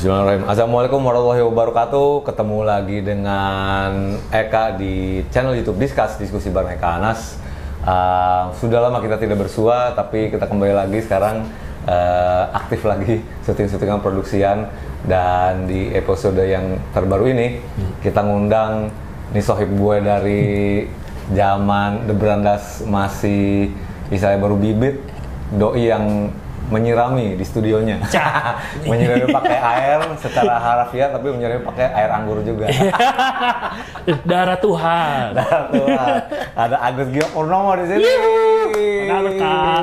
Bismillahirrahmanirrahim. Assalamualaikum warahmatullahi wabarakatuh. Ketemu lagi dengan Eka di channel YouTube Discuss, diskusi bareng Eka Anas. Sudah lama kita tidak bersua, tapi kita kembali lagi sekarang aktif lagi syuting-syutingan produksian. Dan di episode yang terbaru ini kita ngundang nih sohib gue dari zaman The Brandas masih istilahnya baru bibit, doi yang menyirami di studionya. Menyirami pakai air secara harfiah, tapi menyirami pakai air anggur juga. Darah Tuhan. Darah Tuhan. Ada Agus Gio Purnomo di sini. Halo Kak.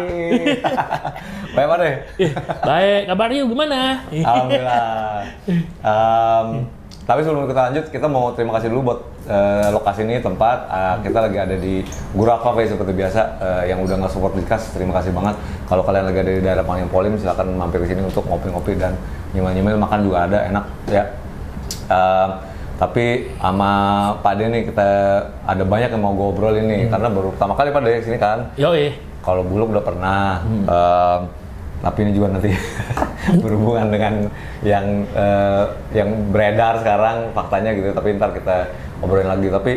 Baik Pak deh. Baik, kabarnya gimana? Alhamdulillah. Tapi sebelum kita lanjut, kita mau terima kasih dulu buat lokasi ini, tempat. Kita lagi ada di Gura Cafe seperti biasa, yang udah nge-support Discuss. Terima kasih banget. Kalau kalian lagi ada di daerah Panglima, silakan mampir ke sini untuk ngopi-ngopi dan nyemil-nyemil, makan juga ada, enak ya. Tapi sama Pak De nih, kita ada banyak yang mau ngobrol ini, karena baru pertama kali Pak De sini kan. Yoi. Kalau Bulog udah pernah. Tapi ini juga nanti berhubungan dengan yang beredar sekarang faktanya gitu, tapi ntar kita ngobrolin lagi. Tapi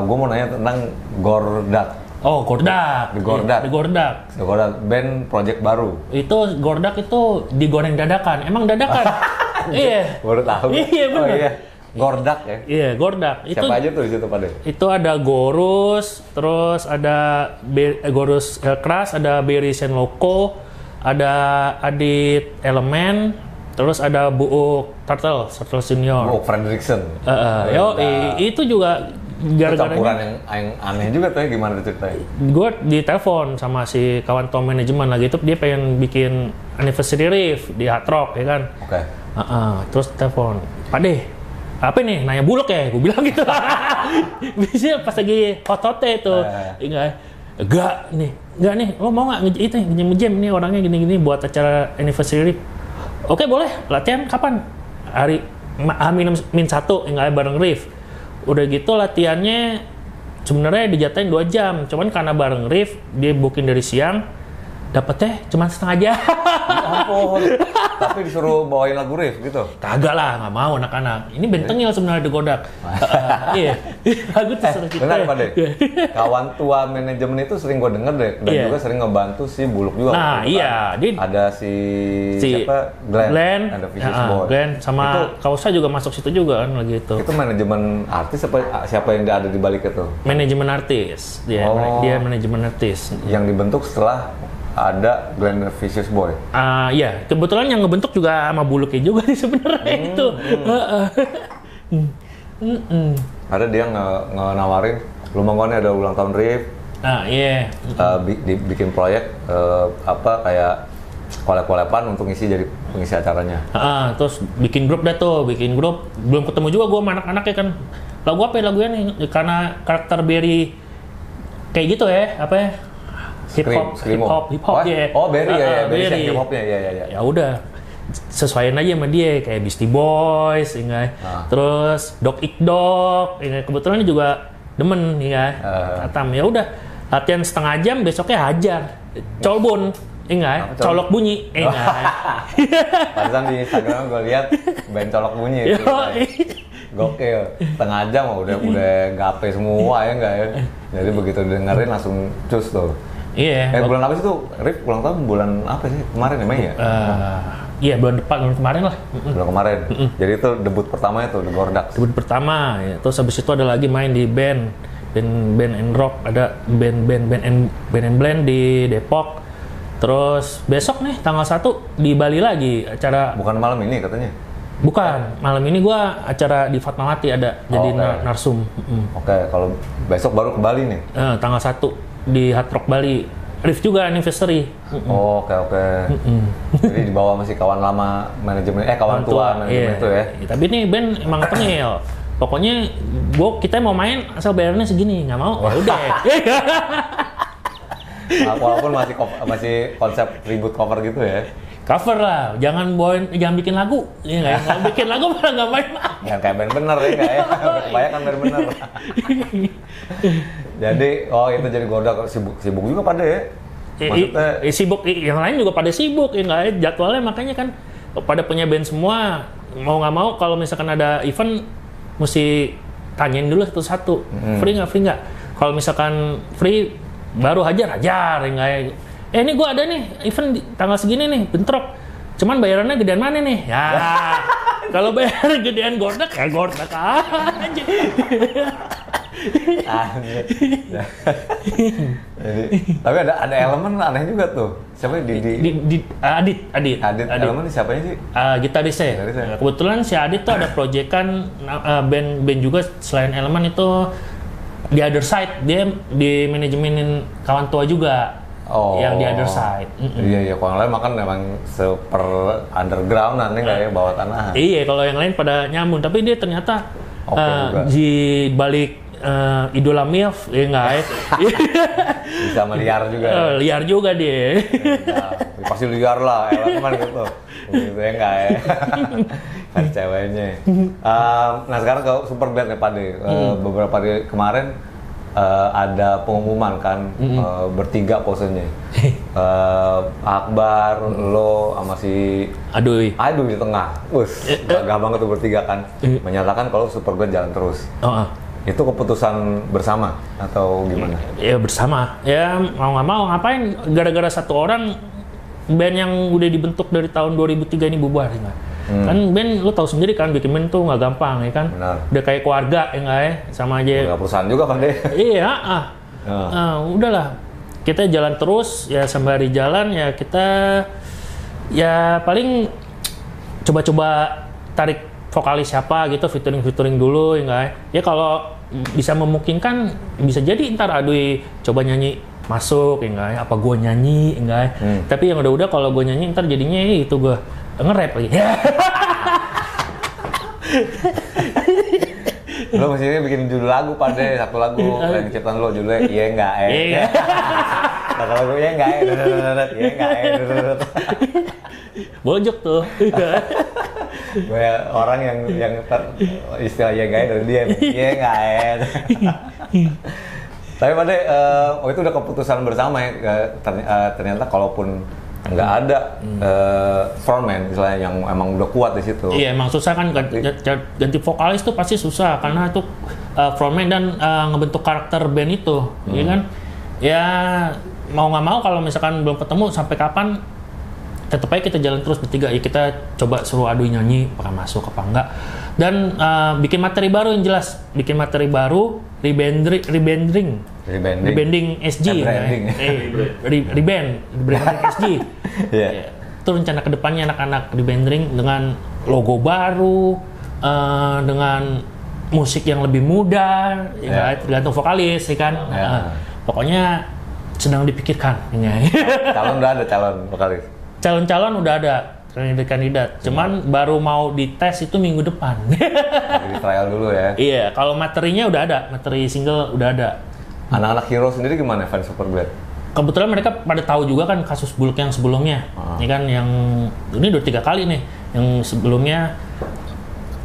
gue mau nanya tentang Gordak. Oh, Gordak. The Gordak. The Gordak. The Gordak, band project baru. Itu Gordak itu digoreng dadakan. Emang dadakan? Iya. Baru tahu. Iya benar. Oh, iya. Gordak ya. Iya, Gordak. Siapa aja tuh di situ Pak De? Itu ada Gorus, terus ada Gorus Keras, ada Berry Senloko, ada Adit Elemen, terus ada Buuk Turtle Senior. Buuk Fredrickson. Itu juga gara-garanya campuran yang aneh juga tuh ya, gimana ceritanya? Gue ditelepon sama si kawan top manajemen lagi itu, dia pengen bikin anniversary riff di Hard Rock ya kan. Oke. Terus telepon, Pak De, apa nih, nanya Bulog ya? Gue bilang gitu. Biasanya pas lagi hot-hotnya itu. Enggak nih, lo mau nggak itu nge-jam nih orangnya gini-gini buat acara anniversary. Oke, boleh. Latihan kapan? Hari H-1 enggak bareng Riff. Udah gitu latihannya sebenarnya dijatahin 2 jam. Cuman karena bareng Riff dia booking dari siang, dapetnya cuma setengah jam. Ampun. Tapi disuruh bawain lagu Riff gitu? Kagak lah, nggak mau anak-anak. Ini bentengnya sebenarnya The Gordak. Iya. Lagu terserah kita. Benar Pak De. Kawan tua manajemen itu sering gue denger deh. Dan juga sering ngebantu si Bulog juga. Nah iya. Ada si siapa? Glenn. Ada Vicious Boy. Glenn sama Kausa juga masuk situ juga kan lagi itu. Itu manajemen artis siapa yang ada di balik itu? Manajemen artis. Dia manajemen artis. Yang dibentuk setelah ada Glenn Vicious Boy. Iya, kebetulan yang ngebentuk juga sama Buluknya juga sih sebenarnya itu. Ada dia nawarin, lu mau nih ada ulang tahun Riff. Iya. Bikin proyek kayak kolab-kolaban untuk ngisi jadi pengisi acaranya. Terus bikin grup belum ketemu juga gue sama anak-anaknya kan. Lagu apa ya lagunya nih? Karena karakter Berry kayak gitu ya, apa ya? Hip hop ya. Oh, Berry ya, Berry hip hopnya ya. Ya udah, sesuaiin aja sama dia kayak Beastie Boys, ya. Terus Dog Eat Dog, ya. Kebetulan juga demen, ya. Atam ya udah, latihan setengah jam, besoknya hajar, colbun, colok bunyi, Pantesan di Instagram gue lihat band colok bunyi. Gokil, setengah jam udah gape semua ya enggak ya. Jadi begitu dengerin langsung cus tuh. Iya. Bulan apa sih tuh? Riff ulang tahun bulan apa sih? Kemarin ya Mei ya? Iya bulan kemarin lah. Bulan kemarin. Jadi itu debut pertamanya tuh The Gordak. Debut pertama. Ya. Terus habis itu ada lagi main di band and rock, ada band and blend di Depok. Terus besok nih tanggal 1 di Bali lagi acara. Bukan malam ini katanya? Bukan, malam ini gua acara di Fatmawati ada jadi narsum. Oke, kalau besok baru ke Bali nih? Tanggal 1 di Hard Rock Bali. Riff juga anniversary. Oke. Jadi dibawa masih kawan lama manajemen, kawan tua manajemen itu ya? Tapi ini band emang tengil. Pokoknya kita mau main asal bayarnya segini, nggak mau, ya udah. Walaupun masih konsep ribut cover gitu ya? Cover lah, jangan bikin lagu, ya nggak? Kalau bikin lagu malah nggak main. Jangan kayak band bener ya nggak ya? Kebanyakan band bener. Jadi, itu jadi Gordak sibuk juga pada ya? Maksudnya sibuk, yang lain juga pada sibuk, ya nggak? Jadwalnya makanya kan pada punya band semua, mau nggak mau kalau misalkan ada event mesti tanyain dulu satu-satu, free nggak? Kalau misalkan free baru hajar ya nggak. Ini gue ada nih event tanggal segini nih, bentrok. Cuman bayarannya gedean mana nih? Ya, kalau bayar gedean Gordak ya Gordak aja. Jadi, tapi ada elemen aneh juga tuh. Siapa Adit elemen siapanya sih? Gitarisnya. Kebetulan si Adit tuh ada proyekan band juga selain elemen itu The Other Side, dia di manajemenin kawan tua juga. Yang The Other Side. Iya, kalau yang lain makan memang super underground nanti nggak ya bawah tanah. Iya, kalau yang lain pada nyamun, tapi dia ternyata di balik idola MILF, ya nggak ya? Bisa meliar juga. Liar juga dia. Pasti liar lah, elemen gitu. Gitu ya nggak ya? Kan ceweknya. Nah sekarang ke Superbad nih Pak De. Beberapa hari kemarin ada pengumuman kan, bertiga posenya. Akbar, lo sama si Aduy di tengah. Gagah banget tuh bertiga kan. Menyatakan kalau Superbad jalan terus. Itu keputusan bersama atau gimana? Ya bersama. Ya mau nggak mau ngapain? Gara-gara satu orang band yang udah dibentuk dari tahun 2003 ini bubar ya. Kan band lu tahu sendiri kan bikin band tuh nggak gampang ya kan. Benar. Udah kayak keluarga ya nggak ya, sama aja. Keluarga perusahaan juga kan deh. Iya. Udahlah. Kita jalan terus ya, sembari jalan ya kita ya paling coba-coba tarik vokalis siapa gitu, featuring dulu ya nggak ya. Ya kalau bisa memungkinkan bisa jadi ntar Aduy coba nyanyi masuk ya nggak ya, apa gue nyanyi ya nggak ya. Tapi yang udah kalau gue nyanyi ntar jadinya itu gue nge-rap lagi. Lo mestinya bikin judul lagu Pak De, satu lagu yang ciptaan lo judulnya Iya Nggak Satu lagu Iya Nggak Iya Nggak Bojok tuh. Gue orang yang istilah Iya Nggak dari dia. Iya Nggak Tapi Pak De, itu udah keputusan bersama ya. Ternyata kalaupun nggak ada frontman misalnya yang emang udah kuat di situ. Iya, emang susah kan ganti vokalis tuh pasti susah karena itu frontman dan ngebentuk karakter band itu, ya kan? Ya mau nggak mau kalau misalkan belum ketemu sampai kapan, tetap aja kita jalan terus bertiga. Ya kita coba suruh Aduy nyanyi, apakah masuk apa enggak. Dan bikin materi baru yang jelas, bikin materi baru, rebranding SG, rebranding SG. Yeah. Itu rencana kedepannya anak-anak rebranding dengan logo baru, dengan musik yang lebih muda, ya, tergantung vokalis, ya kan. Pokoknya sedang dipikirkan. Calon udah ada vokalis. Calon udah ada. Kandidat, cuman baru mau dites itu minggu depan. Di trial dulu ya. Iya, kalau materinya udah ada, materi single udah ada. Anak-anak Hero sendiri gimana fans Superbad? Kebetulan mereka pada tahu juga kan kasus Buluk yang sebelumnya. Ini kan yang ini udah 3 kali nih. Yang sebelumnya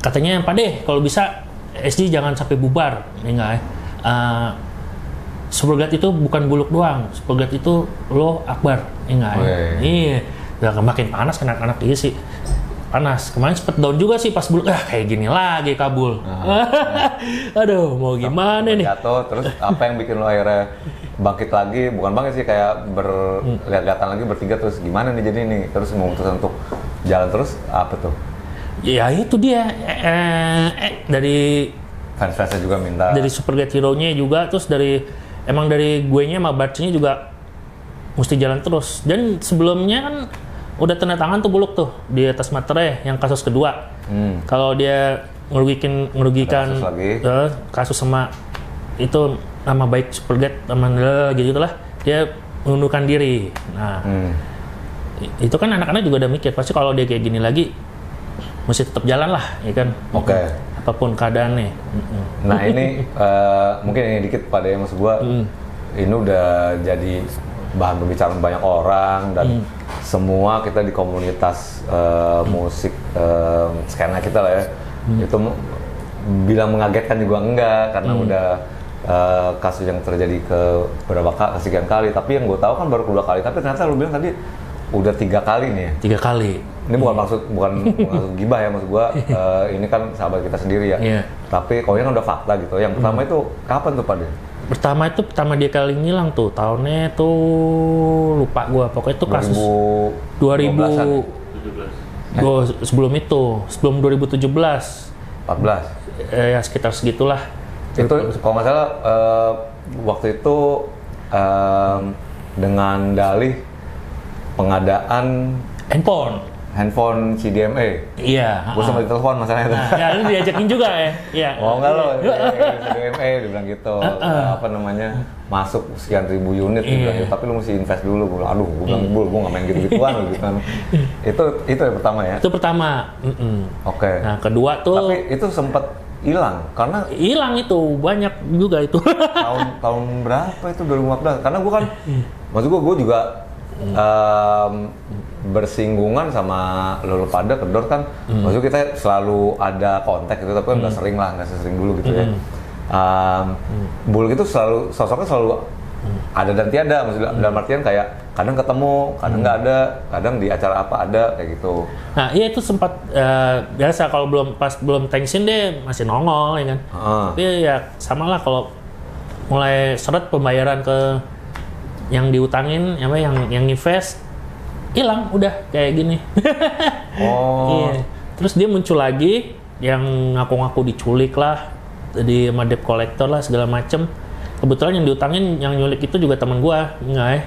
katanya Pak De, kalau bisa SG jangan sampai bubar, enggak ya. Superbad itu bukan Buluk doang, Superbad itu lo Akbar, enggak ya. Iya. Udah makin panas kan anak-anak iya sih. Panas. Kemarin sempet down juga sih pas Buluk. Kayak gini lagi kabul. Aduh, mau gimana nih? Jatuh, terus apa yang bikin lo akhirnya bangkit lagi? Bukan bangkit sih, kayak lihat-lihatan lagi bertiga terus gimana nih jadi nih? Terus memutuskan untuk jalan terus apa tuh? Ya itu dia. Dari fans-fansnya juga minta. Dari Superbad Hero-nya juga, terus dari emang dari gue-nya sama Bartnya juga mesti jalan terus. Dan sebelumnya kan udah tanda tangan tuh Buluk tuh di atas materai yang kasus kedua. Kalau dia ngerugikan kasus sama itu nama baik Superbad sama gitu lah, dia mengundurkan diri. Nah, itu kan anak-anak juga udah mikir pasti kalau dia kayak gini lagi mesti tetap jalan lah, ya kan? Oke. Apapun keadaannya. Nah ini mungkin ini dikit pada yang maksud gua, ini udah jadi bahan pembicaraan banyak orang dan semua kita di komunitas musik skena kita lah ya, itu bilang mengagetkan juga enggak karena udah kasus yang terjadi ke beberapa sekian kali, tapi yang gue tahu kan baru kedua kali, tapi ternyata lu bilang tadi udah 3 kali nih ya. 3 kali. Ini bukan maksud gibah ya, maksud gua ini kan sahabat kita sendiri ya. Iya. Tapi kalau ini kan udah fakta gitu. Yang pertama itu kapan tuh Pak? Pertama dia kali ngilang tuh, tahunnya tuh lupa gua. Pokoknya itu kasus 2000 sebelum 2017. 14. Ya sekitar segitulah. Itu kalau nggak salah waktu itu dengan dalih pengadaan handphone CDMA. Iya. Gue sempat ditelepon masalahnya itu. Ya, lu diajakin juga ya? Iya. Mau nggak lo? CDMA dibilang gitu. Apa namanya? Masuk sekian ribu unit dibilang gitu. Tapi lu mesti invest dulu. Gue bilang, aduh, gue bilang gue nggak main gitu-gituan gitu kan. Itu yang pertama ya? Itu pertama. Oke. Nah, kedua tuh. Tapi itu sempat hilang karena hilang itu banyak juga itu. tahun berapa itu 2015? Karena gue kan, maksud gue juga bersinggungan sama lo pada kedor kan, maksudnya kita selalu ada kontak gitu, tapi kan nggak sering lah, nggak sesering dulu gitu ya. Buluk itu sosoknya selalu ada dan tiada, maksudnya dalam artian kayak kadang ketemu, kadang nggak ada, kadang di acara apa ada kayak gitu. Nah iya itu sempat biasa kalau belum tensin deh masih nongol ya kan. Tapi ya sama lah kalau mulai seret pembayaran ke yang diutangin, yang invest hilang udah kayak gini. Iya. Terus dia muncul lagi yang ngaku-ngaku diculik lah, di sama debt collector lah segala macem. Kebetulan yang diutangin, yang nyulik itu juga teman gua, enggak ya?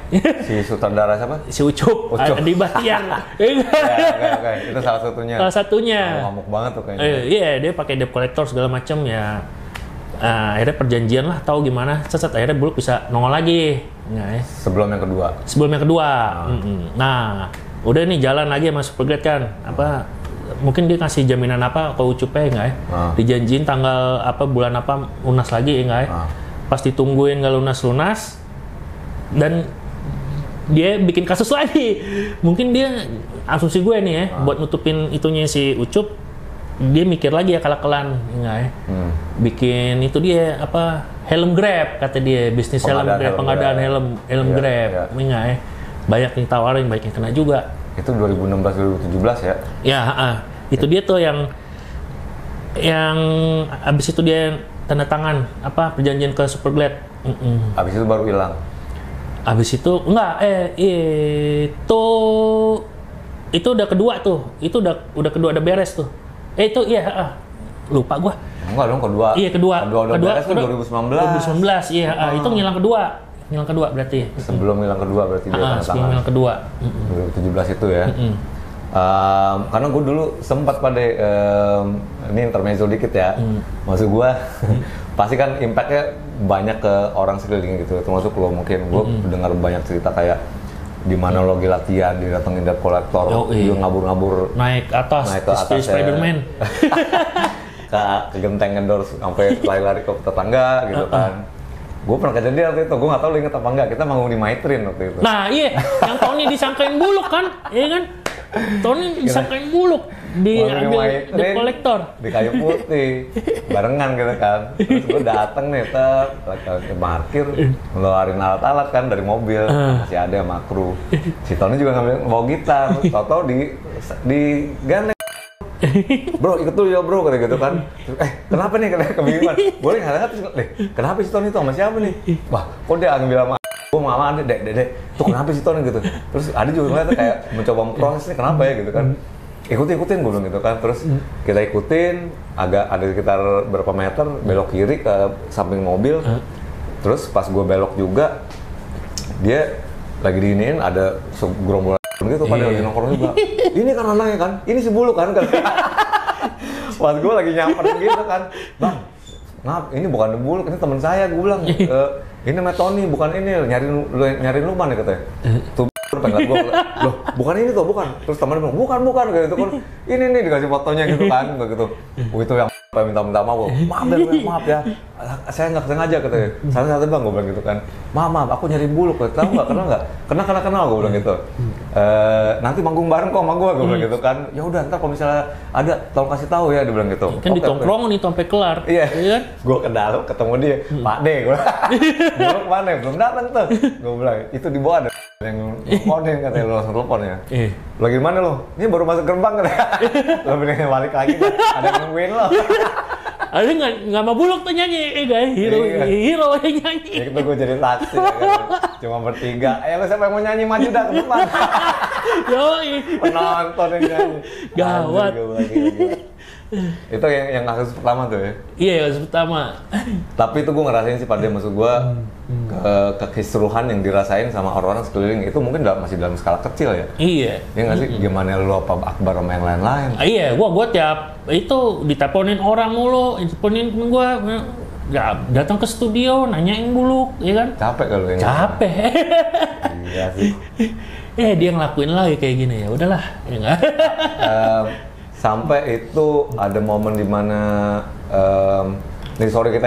Si sutradara siapa? Si Ucup. Di Batian. Oke. Itu salah satunya. Salah satunya. Ngamuk banget tuh kayaknya. Iya, dia pakai debt collector segala macem ya. Akhirnya perjanjian lah, tahu gimana. Akhirnya Buluk bisa nongol lagi. Enggak ya? Sebelum yang kedua. Nah, udah nih jalan lagi sama Supergrade kan. Mungkin dia kasih jaminan apa ke Ucupnya enggak ya? Dijanjiin tanggal apa, bulan apa lunas lagi enggak ya? Pas ditungguin nggak lunas-lunas dan dia bikin kasus lagi. Mungkin dia asumsi gue nih ya, buat nutupin itunya si Ucup, dia mikir lagi ya kalah-kelahan enggak ya? Bikin itu dia apa, helm Grab kata dia, bisnis helm Grab, pengadaan helm Grab. Enggak ya? Banyak yang tawarin, banyak yang kena juga. Itu 2016 2017 ya? Ya, itu dia tuh yang abis itu dia tanda tangan perjanjian ke Superglad. Abis itu baru hilang. Abis itu enggak, itu udah kedua tuh. Itu udah kedua, udah beres tuh. Itu iya, lupa gua. Enggak dong, kedua. Iya, kedua beres tuh 2019. Iya, itu ngilang kedua berarti. Sebelum ngilang kedua berarti dia tanda tangan. Sebelum ngilang kedua. 2017 itu ya. Karena gue dulu sempat ini intermezzo dikit ya, maksud gue pasti kan impactnya banyak ke orang sekeliling gitu, termasuk lo mungkin. Gue dengar banyak cerita kayak di mana lo lagi latihan, didatengin debt collector, dia ngabur-ngabur naik ke atas Spiderman ke genteng endorse sampai lari-lari ke tetangga gitu kan. Gue pernah kejadian waktu itu, gue nggak tahu lo inget apa enggak, kita mau di Maitrin waktu itu. Nah iya, yang Tony disangkain Buluk kan, iya kan? Tony disangkain Buluk diambil debt collector di Kayu Putih barengan gitu kan. Terus gue dateng nih ke parkir, ngeluarin alat-alat kan dari mobil, masih ada sama kru. Si Tony juga ngambil bawa gitar, tau di gandeng. Bro ikut dulu ya bro, kata gitu kan. Kenapa nih, kebingungan. Boleh nggak terus kenapa si Tony itu sama siapa nih? Wah kok dia ngambil sama gue mau sama dek tuh kenapa sih Tony gitu. Terus ada juga ngeliatnya kayak mencoba memprosesnya kenapa ya gitu kan. Ikutin gue bilang gitu kan. Terus kita ikutin, agak ada sekitar berapa meter, belok kiri ke samping mobil. Terus pas gue belok juga, dia lagi diiniin ada gerombolan gitu pada lagi nongkrong juga. Ini kan anaknya kan, ini si Buluk kan. Pas gue lagi nyamperin gitu kan, bang, maaf ini bukan Buluk, ini teman saya. Gue bilang, ini namanya Tony, bukan ini, nyariin lu mana katanya. Tuh pengen gue, loh bukan ini tuh, bukan. Terus temannya bilang, bukan kayak gitu kan. Ini nih dikasih fotonya gitu kan, gitu. Itu yang minta maaf ya, saya nggak sengaja katanya. Salah bang, gue bilang gitu kan. Maaf, aku nyari Buluk, tahu nggak, kenal nggak? Kenal gue bilang gitu. nanti manggung bareng kok sama gue bilang gitu kan. Ya udah ntar kalau misalnya ada tolong kasih tahu ya, dia bilang gitu. Kan di tongkrongan nih sampai kelar. Iya. Kan? Gue ke dalam ketemu dia, Pak De, gue bilang mana belum datang tuh. Gue bilang itu di bawah ada yang teleponin, katanya lo langsung telepon ya. Lo gimana lo? Ini baru masuk gerbang katanya. Lo bilangnya balik lagi, ada yang nungguin lo. Ada nggak mau buluk tuh nyanyi, guys, hero yang nyanyi. Ya itu gue jadi taksi ya kan. Cuma bertiga. Lo siapa yang mau nyanyi maju dah ke depan. Yoi. Penonton yang nyanyi. Gawat. Itu yang kasus pertama tuh ya. Iya, kasus pertama. Tapi itu gue ngerasain sih pada maksud gue kekisruhan yang dirasain sama orang-orang sekeliling itu mungkin masih dalam skala kecil ya. Iya. Ya nggak sih, gimana lu apa Akbar sama yang lain-lain? Iya, gue tiap itu diteleponin orang mulu, diteleponin temen gue. Ya, datang ke studio, nanyain buluk, ya kan? Capek kalau yang capek. Iya sih. Dia ngelakuin lagi kayak gini, ya udahlah, ya enggak. Sampai itu ada momen dimana nih sorry kita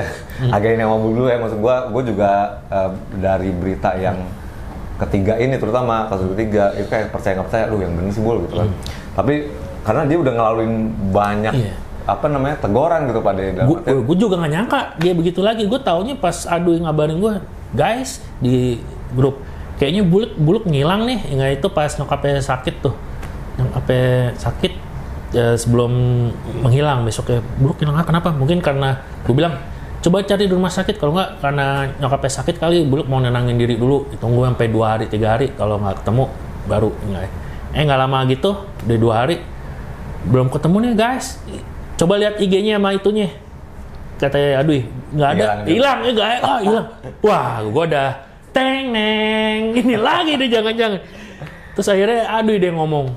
agak ini ngomong dulu ya, maksud gue juga dari berita yang ketiga ini, terutama kasus ketiga itu kayak percaya nggak percaya, yang bener sih Bul gitu kan. Tapi karena dia udah ngelaluin banyak teguran gitu pada gue juga nggak nyangka dia begitu lagi. Gue taunya pas Aduy ngabarin gue, guys, di grup kayaknya buluk ngilang nih. Nggak, itu pas nyokapnya sakit tuh, nyokapnya sakit sebelum menghilang. Besoknya buluk hilang, kenapa? Mungkin karena gue bilang coba cari di rumah sakit, kalau nggak karena nyokapnya sakit kali, buluk mau nenangin diri dulu, tunggu sampai 2 hari 3 hari, kalau nggak ketemu baru nggak lama gitu, udah 2 hari belum ketemu nih guys, coba lihat IG-nya sama itunya, katanya aduh nggak ada, hilang hilang. Wah, gue udah neng ini lagi deh, jangan. Terus akhirnya aduh dia ngomong,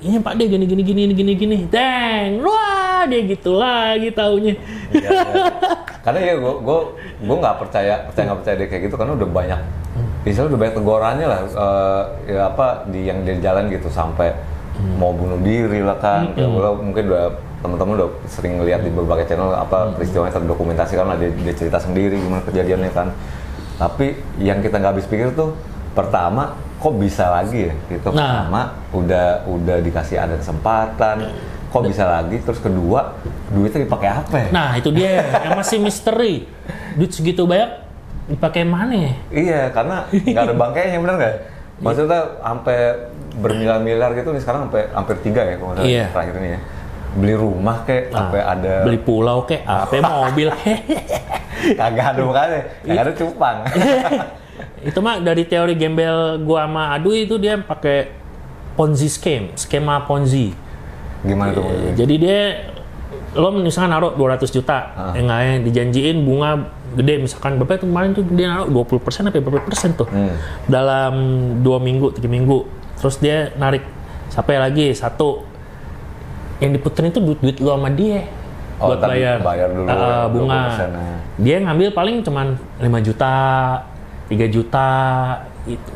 ini Pak De gini, deng, wah dia gitu lagi taunya. Iya. Karena ya gue nggak percaya dia kayak gitu karena udah banyak, misalnya udah banyak tegurannya lah, yang di jalan gitu sampai mau bunuh diri lah kan. Mungkin udah teman-teman udah sering lihat di berbagai channel peristiwanya terdokumentasikan lah, dia cerita sendiri gimana kejadiannya kan. Tapi yang kita nggak habis pikir tuh, pertama kok bisa lagi ya gitu. Pertama udah dikasih ada kesempatan, kok bisa lagi. Terus kedua, duitnya dipakai apa ya? Nah itu dia yang masih misteri, duit segitu banyak dipakai mana ya? Iya, karena nggak ada bangkainya, bener nggak? Maksudnya sampai bermiliar-miliar gitu nih, sekarang sampai hampir 3 ya kalau terakhir ini ya. Beli rumah sampai ada, beli pulau apa mobil kagak ada makanya, kagak ada cupang. Itu mah dari teori gembel gua sama Aduy itu, dia pakai Ponzi skema Ponzi. Gimana tuh? Jadi lo misalkan naruh 200 juta, dijanjiin bunga gede, misalkan berapa itu kemarin tuh dia naruh 20% apa berapa persen tuh dalam 2 minggu 3 minggu, terus dia narik sampai lagi 1 yang diputerin itu duit lo sama dia buat bayar dulu bunga. Dia ngambil paling cuman 5 juta 3 juta,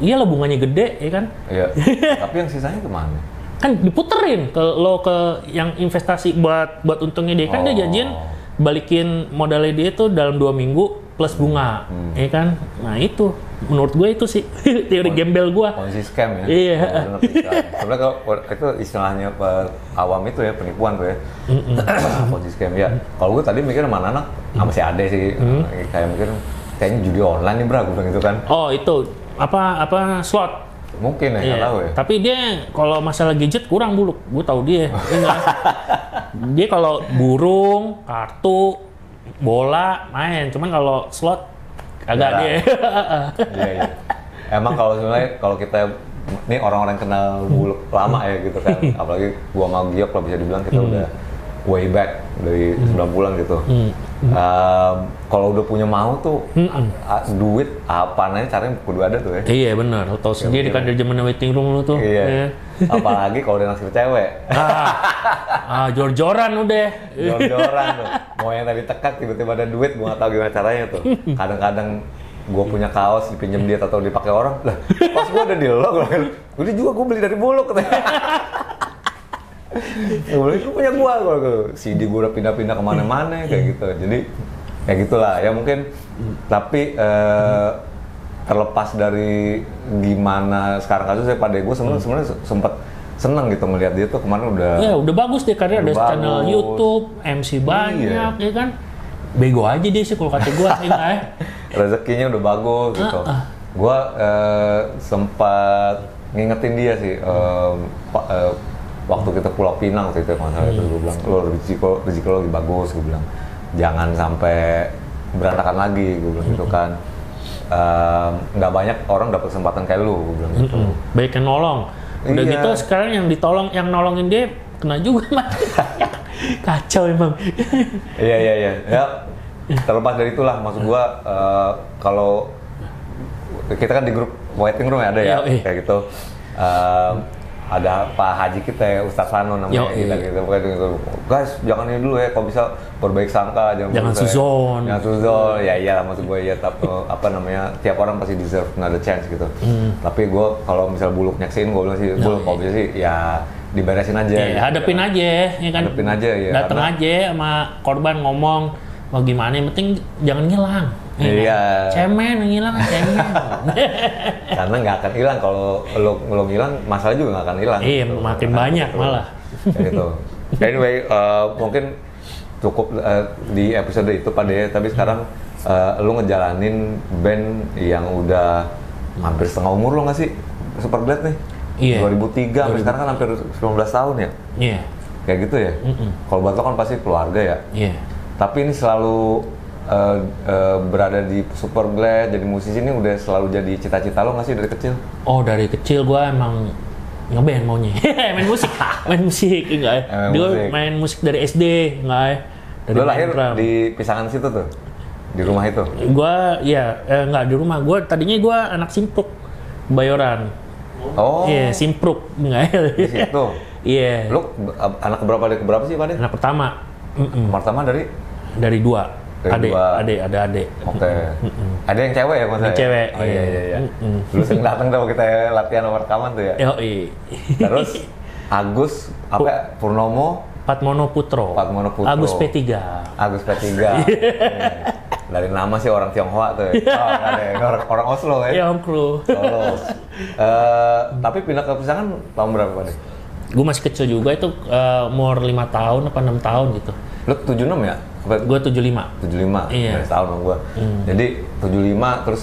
iyalah bunganya gede ya kan. Iya. Tapi yang sisanya kemana? Kan diputerin ke yang investasi buat untungnya dia kan. Dia janjian balikin modalnya dia tuh dalam 2 minggu plus bunga, ya kan. Nah itu menurut gue itu sih teori gembel gue. Ponzi scam ya. Iya. Sebenarnya kalau itu istilahnya awam itu ya, penipuan tuh ya. Ponzi scam ya. Kalau gue tadi mikir sama anak sama si Ade sih, kayak mikir kayaknya judi online nih bro, gue bilang gitu kan. Oh itu apa slot? Mungkin ya, nggak tahu ya. Tapi dia kalau masalah gadget kurang buluk, gue tahu dia. Dia kalau burung, kartu, bola main, cuman kalau slot agak dia. Iya. Emang kalau sebenarnya kalau kita ini orang-orang kenal buluk lama ya gitu kan, apalagi gua sama Giok kalau bisa dibilang kita udah way back dari 90-an gitu. Kalau udah punya mau tuh duit apa namanya caranya kudu ada tuh ya. Iya benar, lo tau sendiri kan dari zaman waiting room lu tuh. Iya. Apalagi kalau udah naksir cewek. Jor-joran udah. Jor-joran tuh. Mau yang tadi tekak tiba-tiba ada duit, gua nggak tahu gimana caranya tuh. Kadang-kadang gua punya kaos dipinjem dia atau dipakai orang. Lah, pas gua ada di lo, gua juga gua beli dari buluk katanya. Itu punya gua CD gua udah pindah-pindah kemana-mana kayak gitu. Jadi kayak gitulah ya mungkin. Tapi terlepas dari gimana sekarang kasusnya, pada gue sebenarnya sempet seneng gitu melihat dia tuh kemarin udah bagus deh karena ada channel YouTube, MC banyak ya kan. Bego aja dia sih kalau kata gue. Rezekinya udah bagus gitu. Gue sempat ngingetin dia sih waktu kita Pulau Pinang waktu itu kalau salah itu gue bilang lo rezeki lo lagi bagus, gue bilang jangan sampai berantakan lagi, gue bilang gitu kan. Nggak banyak orang dapat kesempatan kayak lu, gue bilang gitu. Baik yang nolong. Udah gitu sekarang yang yang nolongin dia kena juga mah. Kacau emang. Iya. Ya, terlepas dari itulah maksud gua kalau kita kan di grup waiting room ya ada ya kayak gitu. Ada Pak Haji kita ya, Ustadz Sano namanya kita gitu. Guys, jangan ini dulu ya, kalau bisa berbaik sangka, jangan suzon. Jangan suzon. Ya iyalah maksud gue ya, apa namanya, tiap orang pasti deserve another chance gitu. Tapi gue kalau misal buluk nyaksin, gue bilang sih, buluk kalau bisa sih ya diberesin aja. Gitu. Hadapin aja, ya kan. Hadapin aja ya. Datang aja sama korban ngomong, mau gimana, yang penting jangan ngilang. Iya. Cemen yang hilang, cemen. Karena nggak akan hilang kalau lo ngilang, masalah juga nggak akan hilang. Iya, gitu. Makin banyak gitu. Malah. Kayak gitu. Anyway, mungkin cukup di episode itu Pak De, tapi sekarang lo ngejalanin band yang udah hampir setengah umur lo nggak sih? Superglad nih. Iya. 2003 sampai sekarang kan hampir 19 tahun ya. Iya. Kayak gitu ya. Kalau buat lo kan pasti keluarga ya. Iya. Tapi ini selalu berada di Superglad, jadi musisi ini udah selalu jadi cita-cita lo nggak sih dari kecil? Oh, dari kecil gue emang ngeband maunya. main musik enggak ya? Dulu main musik dari SD enggak ya? Lo lahir di Pisangan situ tuh? Di rumah itu? Gue enggak di rumah. Gue tadinya gue anak Simpruk, Bayoran. Oh. Iya, Simpruk enggak ya? Di situ? Iya. Lo anak keberapa sih Pak De? Anak pertama. Pertama dari 2. Ada adik. Oke. Ada yang cewek ya maksudnya? Cewek. Oh iya. Lu sering datang tuh kita latihan sama rekaman tuh ya? Yoi. Terus Agus Purnomo Patmono Putro. Agus P3. Dari nama sih orang Tionghoa tuh ya? Oh, ada orang Oslo ya? Iya, Om Kru. Tapi pindah ke Pisangan tahun berapa Pak De? Gue masih kecil juga itu, umur 5 tahun apa 6 tahun gitu. Lu 76 ya? Gue 75. 75, iya. Setahun sama gue. Jadi 75 terus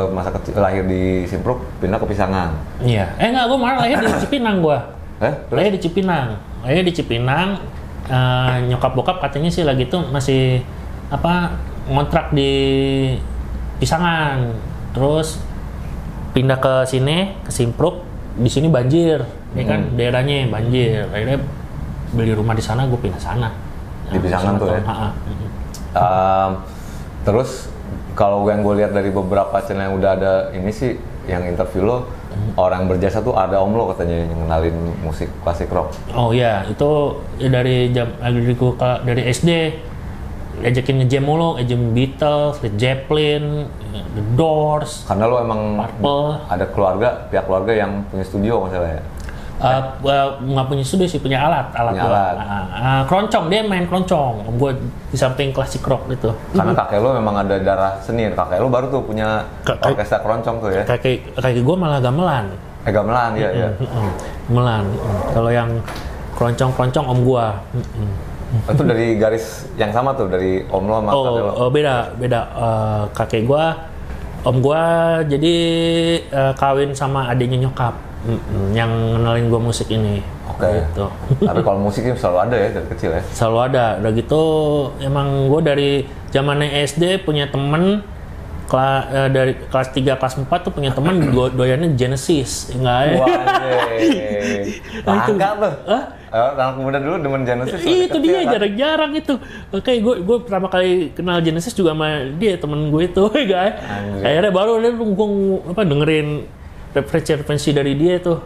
masa kecil lahir di Simpruk, pindah ke Pisangan. Iya. Enggak, gue malah lahir di Cipinang gue. Lahir di Cipinang. Nyokap bokap katanya sih lagi tuh masih ngontrak di Pisangan. Terus pindah ke sini, ke Simpruk. Di sini banjir, ya kan? Daerahnya banjir. Akhirnya beli rumah di sana, gue pindah sana. Di Pisangan tuh ya. Terus kalau yang gue lihat dari beberapa channel yang udah ada ini sih, yang interview lo, orang berjasa tuh ada om lo katanya yang ngenalin musik klasik rock. Oh iya, itu dari SD ajakin ngejam mulu, ngejam Beatles, Led Zeppelin, The Doors. Karena lo emang Purple. ada pihak keluarga yang punya studio masalahnya. Nggak punya studio sih, punya alat. Keroncong, dia main keroncong. Gue di samping klasik rock gitu. Karena kakek lo memang ada darah seni. Kakek lo baru tuh punya orkestra keroncong tuh ya. Kakek gue malah gamelan. Gamelan ya. Gamelan. Kalau yang keroncong om gue. Itu dari garis yang sama tuh, dari om lo sama kakek lo? Beda. Kakek gue, om gue jadi kawin sama adiknya nyokap. Yang ngenalin gue musik ini. Oke. Gitu. Tapi kalau musik ini selalu ada ya dari kecil ya? Selalu ada. Udah gitu emang gue dari zamannya SD punya temen dari kelas 3, kelas 4 tuh punya temen doyannya Genesis. Enggak ya? Bangga tuh. Anak muda dulu demen Genesis. Itu dia kan? Jarang-jarang itu. Oke, gue pertama kali kenal Genesis juga sama dia, temen gue itu, guys. Akhirnya baru gue dengerin referensi dari dia tuh.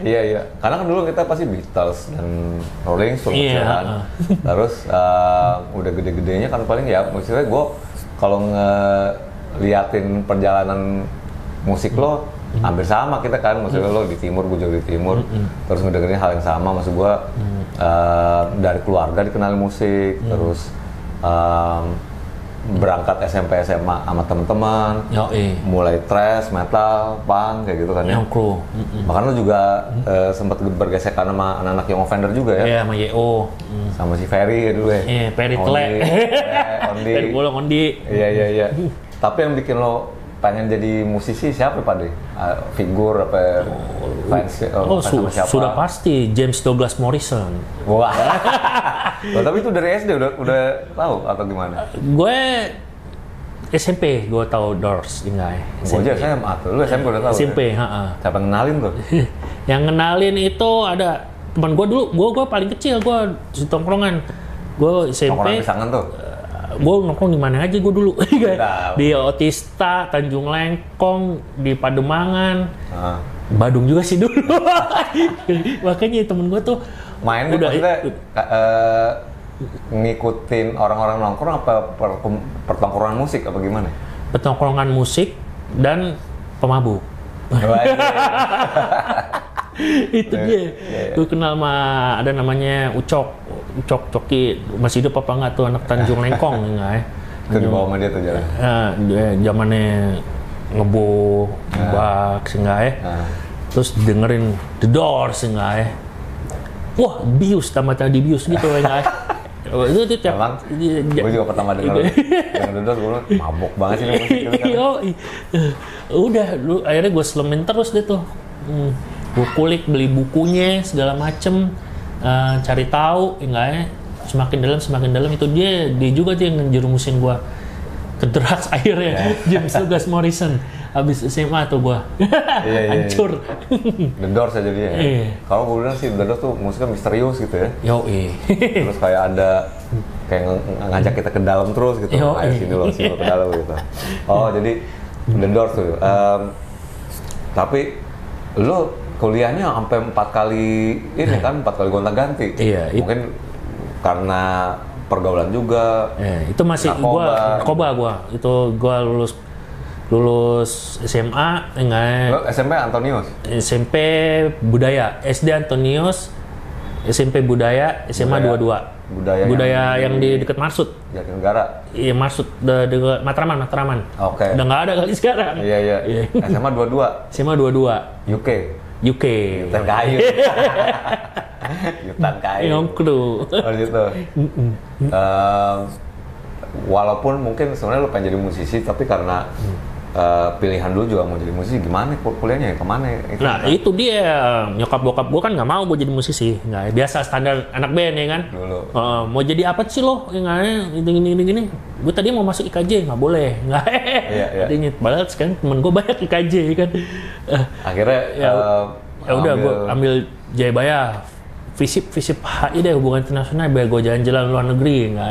Iya. Karena kan dulu kita pasti Beatles dan Rolling Stones kan. Terus udah gede-gedenya kan paling ya, maksudnya gue kalau ngeliatin perjalanan musik lo hampir sama kita kan, maksudnya lo di timur, gue juga di timur. Terus ngedengerin hal yang sama, maksud gue dari keluarga dikenal musik, terus berangkat SMP SMA sama teman-teman, mulai thrash, metal, punk kayak gitu kan ya. Nyongkru. Bahkan lu juga sempat bergesekan sama anak-anak Young Offender juga ya. Iya, sama YO. Sama si Ferry ya dulu ya. Iya, Ferry Tele. Ondi. Ferry Bolong Ondi. Iya. Tapi yang bikin lo pengen jadi musisi siapa Pak De? Figur apa fans sama siapa? Sudah pasti James Douglas Morrison. Wah. Loh, tapi itu dari SD udah tahu atau gimana? Gue SMP gue tahu Doors, enggak ya? Gue aja SMA tuh, lu SMP udah tahu SMP, ya? Siapa kenalin tuh? Yang kenalin itu ada teman gue dulu, gue paling kecil, gue di tongkrongan. Gue SMP. Tongkrongan Pisangan tuh? Gue nongkrong di mana aja gue dulu. Di Otista, Tanjung Lengkong, di Pademangan. Badung juga sih dulu. Makanya temen gue tuh main udah ngikutin orang-orang nongkrong apa pertongkrongan musik apa gimana? Pertongkrongan musik dan pemabuk. Itu dia. Gue kenal sama ada namanya Ucok Coki, masih hidup apa enggak tuh, anak Tanjung Lengkong enggak ya? Itu di bawah sama dia tuh jalan. Zamannya Ngebo, Bak, enggak ya? Terus dengerin The Doors enggak ya? Wah, bius, tamat-tamat bius gitu enggak ya? Itu tiap emang gue juga pertama dengar yang The Doors, gue mabok banget sih musik gitu kan. Udah, akhirnya gue selemin terus deh tuh. Gue kulik, beli bukunya segala macem, cari tahu, enggak ya? Semakin dalam itu dia juga tuh yang ngerumusin gue ke drugs akhirnya. James Douglas Morrison. Habis SMA tuh gue hancur. The Doors aja dia. Kalau gue bilang sih The Doors tuh musiknya misterius gitu ya. Terus kayak ada kayak ngajak kita ke dalam terus gitu. Ayo sini lo ke dalam gitu. Oh jadi The Doors tuh. Tapi lo kuliahnya sampai 4 kali ini kan, 4 kali gonta-ganti. Mungkin karena pergaulan juga. Itu masih narkoba gua. Itu gua lulus SMA enggak. Lo SMP Antonius? SMP Budaya, SD Antonius, SMP Budaya, SMA 22. Budaya yang di dekat Marsud. Jatinegara. Iya, Marsud, dekat Matraman. Oke. Udah nggak ada kali sekarang. Iya. SMA 22. SMA 22. UK. Yutan kayu. Yutan kayu. Nyongkru. Oh gitu. Walaupun mungkin sebenarnya lo pengen jadi musisi, tapi karena pilihan dulu juga mau jadi musisi, gimana kuliahnya kemana? Itu dia, nyokap bokap gue kan nggak mau gue jadi musisi, nggak biasa standar anak band ya kan. Dulu. Mau jadi apa sih lo? Gini. Gue tadi mau masuk IKJ, nggak boleh, nggak. Tadinya, padahal sekarang temen gue banyak IKJ kan. Akhirnya ya udah gue ambil Jayabaya. Visip HI deh, hubungan internasional, biar gue jalan-jalan luar negeri, nggak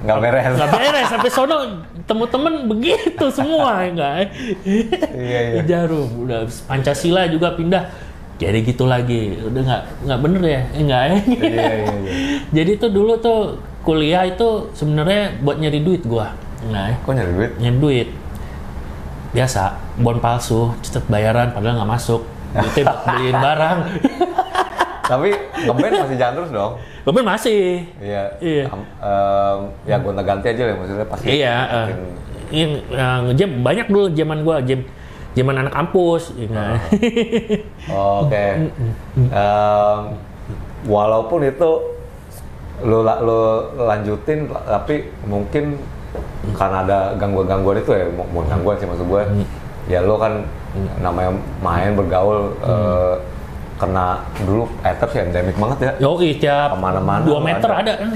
nggak beres sampai sono temen-temen begitu semua enggak. Iya. Jarum udah Pancasila juga pindah jadi gitu lagi, udah nggak bener ya enggak. Iya. Jadi tuh dulu tuh kuliah itu sebenarnya buat nyari duit gua. Kok nyari duit biasa, bon palsu, cetet bayaran padahal nggak masuk, duitnya buat beliin barang. Tapi ngeband masih jalan terus dong? Ngeband masih. Iya. Ya gonta-ganti aja lah maksudnya pasti. Iya. Ngejam banyak dulu zaman gua, zaman anak kampus. Oke. Walaupun itu lo lanjutin, tapi mungkin karena ada gangguan itu ya, mau gangguan sih maksud gue. Ya lo kan namanya main bergaul. Karena dulu ether sih endemik banget ya. Tiap kemana-mana 2 meter ada.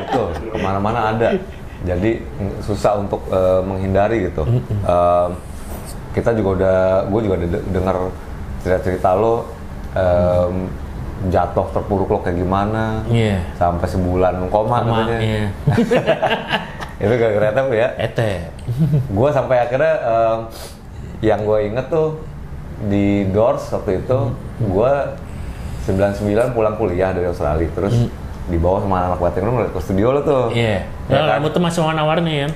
Betul, kemana-mana ada. Jadi susah untuk menghindari gitu. Kita juga gue juga dengar cerita-cerita lo jatuh terpuruk lo kayak gimana. Sampai sebulan koma katanya. Itu gara-gara ether ya. Gue sampai akhirnya yang gue inget tuh di Doors waktu itu, gue 99 pulang kuliah dari Australia, terus dibawa sama anak batin lu ke studio lo tuh. Kamu tuh masih warna-warni kan?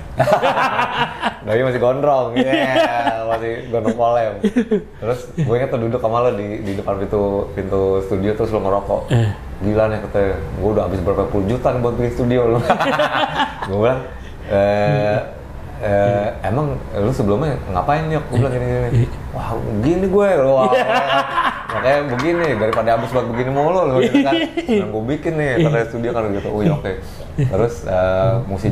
Doi masih gondrong, masih gondrong polem. Terus gue inget tuh duduk sama lo di depan pintu studio, terus lo ngerokok. gila nih katanya, gue udah habis berapa puluh juta nih buat bikin studio lu. Gue bilang, emang lu sebelumnya ngapain Yok? Gue bilang gini. Wah gini gue, wah makanya begini, daripada habis buat begini mulu lu gitu kan. Yang gue bikin nih, katanya studio kan gitu, oh iya oke. Terus mesti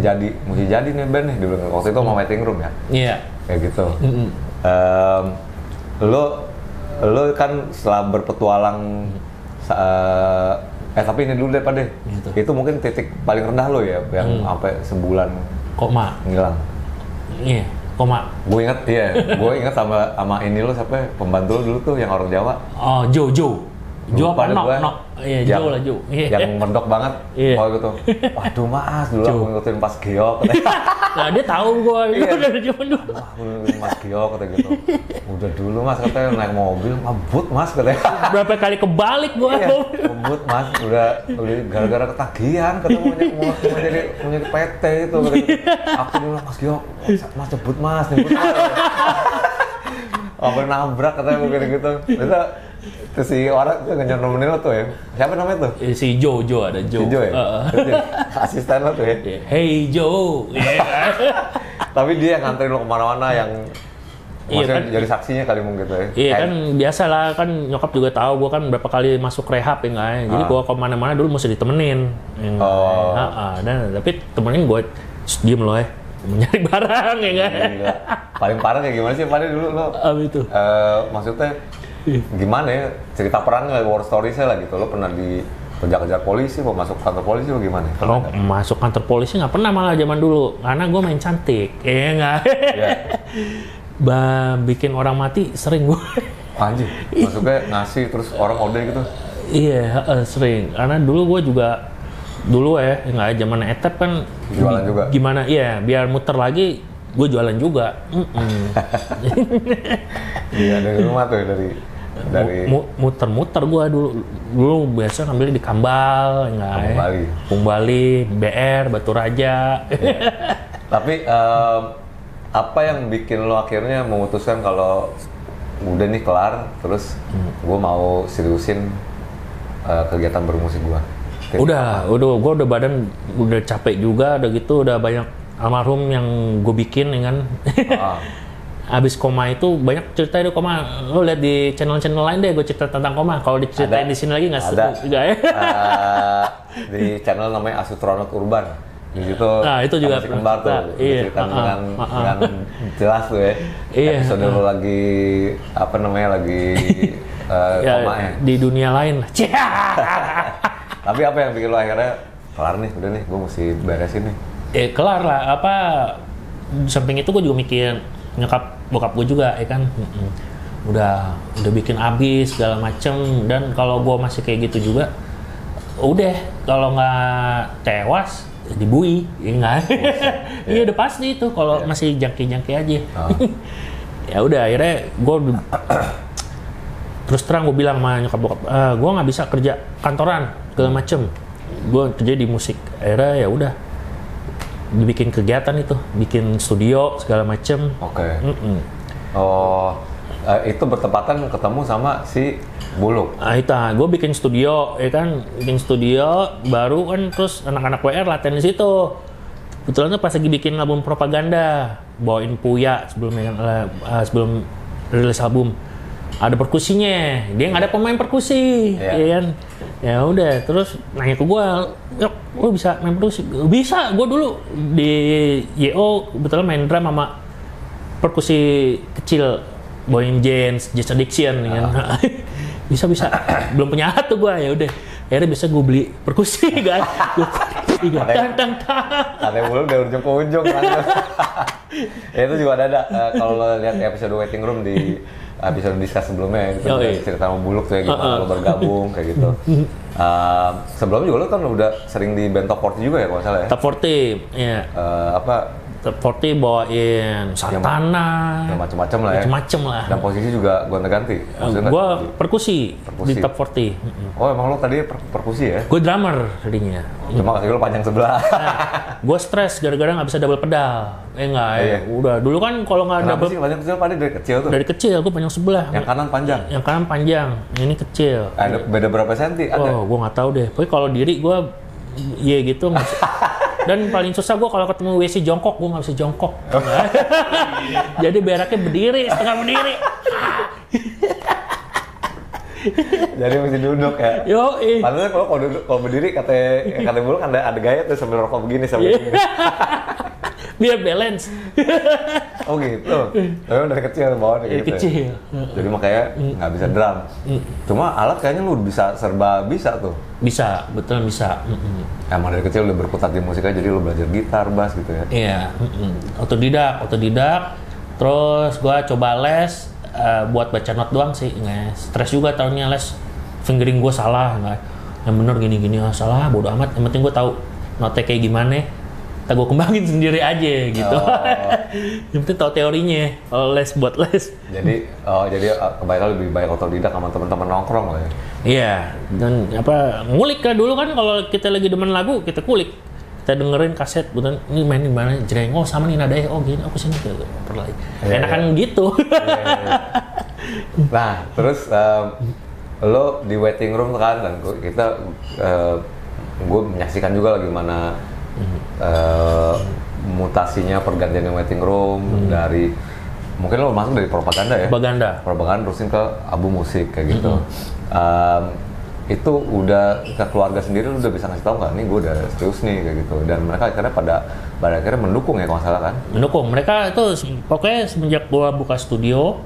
jadi nih band nih, dibilang waktu itu mau waiting room ya. Iya. Kayak gitu. Lu kan setelah berpetualang tapi ini dulu deh Pak deh. Gitu. Itu mungkin titik paling rendah lo ya yang sampai sebulan koma ngilang. Iya, koma. Gue ingat sama ini lo siapa ya? Pembantu lo dulu tuh yang orang Jawa. Oh, Jo apa nok. Iya, Jo lah Jo. Yang mendok banget. Iya. Oh gitu. Waduh Mas, dulu aku ngikutin pas Geok. Nah, dia tahu gue dari zaman dulu. Wah, Mas Geok kata gitu. Udah dulu Mas katanya naik mobil, ngebut Mas katanya. Berapa kali kebalik gue. Iya, ngebut Mas, udah gara-gara ketagihan katanya mau jadi PT itu kata gitu. Aku dulu Mas Geok, Mas jemput Mas. Apa nabrak katanya begitu. Terus si orang tuh ngejar nemenin lo tuh ya. Siapa namanya tuh? Si Jo ada Jo. Si Jo ya? Asisten lo tuh ya? Hey Jo. Tapi dia yang nganterin lo kemana-mana yang maksudnya kan, jadi saksinya kali mungkin gitu ya? Iya kan biasa lah, kan nyokap juga tahu gue kan berapa kali masuk rehab ya nggak ya. Jadi gue kemana-mana dulu mesti ditemenin. Dan tapi temenin gue diem lo ya. Mencari barang ya nggak? Paling parah kayak gimana sih Pak dulu lo? Itu. Maksudnya gimana ya, cerita perang war story saya lah gitu, lo pernah dikejar-kejar polisi, mau masuk kantor polisi lo gimana? Kalau masuk kantor polisi nggak pernah malah zaman dulu, karena gue main cantik, nggak? Yeah. Bikin orang mati sering gue. Anjir, maksudnya ngasih terus orang ode gitu? Iya, sering, karena dulu gue juga nggak zaman etep kan jualan juga? Gimana, iya biar muter lagi gue jualan juga. Iya dari rumah tuh dari muter-muter gue dulu biasa ngambil di Kambal, Kampung Bali, BR, Batu Raja. Tapi apa yang bikin lo akhirnya memutuskan kalau udah nih kelar, terus gue mau seriusin kegiatan bermusik gue? Udah gue badan udah capek juga, udah gitu udah banyak almarhum yang gue bikin ya kan. Abis koma itu banyak cerita di koma, lo lihat di channel-channel lain deh gue cerita tentang koma. Kalau diceritain di sini lagi nggak ada ya? Di channel namanya Astronaut Urban, di situ itu juga si kembar tuh cerita dengan jelas tuh ya. Episode lo lagi koma ya di dunia lain lah. Tapi apa yang bikin lo akhirnya kelar nih, udah nih gue mesti beresin nih? Kelar lah, samping itu gue juga mikir nyokap bokap gue juga ya kan. Udah bikin abis segala macem, dan kalau gue masih kayak gitu juga udah, kalau nggak tewas dibui ya nggak. Iya udah pasti itu kalau masih jangki aja. Ya udah akhirnya gue terus terang gue bilang sama nyokap bokap, gue nggak bisa kerja kantoran segala macem, gue kerja di musik. Akhirnya ya udah dibikin kegiatan itu, bikin studio segala macem. Oke. Itu bertepatan ketemu sama si Buluk. Gue bikin studio, ya kan, baru kan, terus anak-anak WR latihan di situ. Kebetulan tuh pas lagi bikin album propaganda, bawain Puya sebelum rilis album. Ada perkusinya, dia nggak ada pemain perkusi, ya kan? Ya udah, terus nanya ke gue, Yok, lo bisa main perkusi? Bisa, gue dulu di YO kebetulan main drum sama perkusi kecil, bawain jazz addiction, ya kan? Bisa, belum punya alat tuh gue, ya udah. Akhirnya bisa gue beli perkusi, kan? Katanya belum udah ujung-ujung kan? Ya itu juga ada kalau lo lihat episode waiting room di episode discuss sebelumnya itu cerita sama Buluk tuh ya, gimana lo bergabung kayak gitu. Sebelumnya juga lo kan udah sering di band Top 40 juga ya kalau salah ya? Top 40, iya. Top 40 bawain Santana. Ya macam-macam lah ya. Macam-macam lah. Dan posisi juga gonta-ganti. Gue perkusi di Top 40. Oh emang lo tadi perkusi ya? Gue drummer tadinya. Cuma kaki lo panjang sebelah. Gue stres gara-gara nggak bisa double pedal. Enggak, Iya. Udah dulu kan kalau nggak Kenapa double sih panjang kecil pada dari kecil tuh? dari kecil gue panjang sebelah. Yang kanan panjang. Yang kanan panjang, yang ini kecil. Ada beda berapa senti? Ada. Oh, gue nggak tahu deh. Pokoknya kalau diri gue, iya gitu. Nggak bisa. Dan paling susah gue kalau ketemu WC jongkok, gue nggak bisa jongkok. Jadi beraknya berdiri, setengah berdiri. Jadi mesti duduk ya. Yo, Padahal kalau berdiri kata bulu kan ada gaya tuh sambil rokok begini sambil begini. Biar balance. Oh gitu. Tapi dari kecil bawaan Dari gitu. kecil. Ya? Jadi makanya nggak bisa drum. Cuma alat kayaknya lu bisa serba bisa tuh. Bisa, betul bisa. Emang dari kecil udah berkutat di musik aja, jadi lu belajar gitar, bass gitu ya. Iya, otodidak. Terus gua coba les buat baca not doang sih, nggak stres juga tahunnya les. Fingering gua salah, nggak. Yang bener gini-gini, salah, bodo amat. Yang penting gua tahu notnya kayak gimana. Kita gue kembangin sendiri aja gitu. Yang penting tahu teorinya. Kalau les buat les. Jadi kebanyakan lebih baik otodidak sama teman-teman nongkrong lah ya. Iya, dan ngulik kan dulu kan kalau kita lagi demen lagu kita kulik. Kita dengerin kaset, bukan ini main di mana, jreng, oh sama nih nadanya, oh gini, aku sini perlai. Enakan gitu. Nah, terus lo di waiting room kan, dan gue menyaksikan juga lagi mana mutasinya pergantian waiting room dari mungkin lo masuk dari propaganda ya. Propaganda terusin ke abu musik kayak gitu. Itu udah ke keluarga sendiri lu udah bisa ngasih tahu nggak nih gue udah serius nih kayak gitu, dan mereka akhirnya pada akhirnya mendukung ya kalau nggak salah kan? Mendukung, mereka itu pokoknya semenjak gua buka studio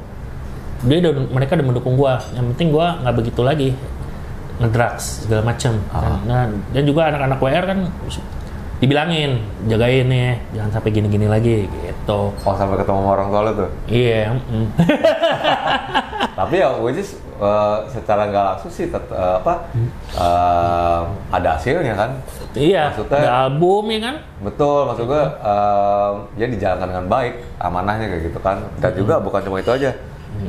mereka udah mendukung gua. Yang penting gua nggak begitu lagi ngedrugs segala macam. Nah, dan juga anak-anak WR kan dibilangin jagain nih jangan sampai gini-gini lagi gitu. Oh sampai ketemu sama orang tua lo tuh? Iya. Tapi ya which is secara nggak langsung sih ada hasilnya kan? Iya. Maksudnya, ada album ya kan? Betul, maksud gue ya dijalankan dengan baik amanahnya kayak gitu kan. Dan juga bukan cuma itu aja.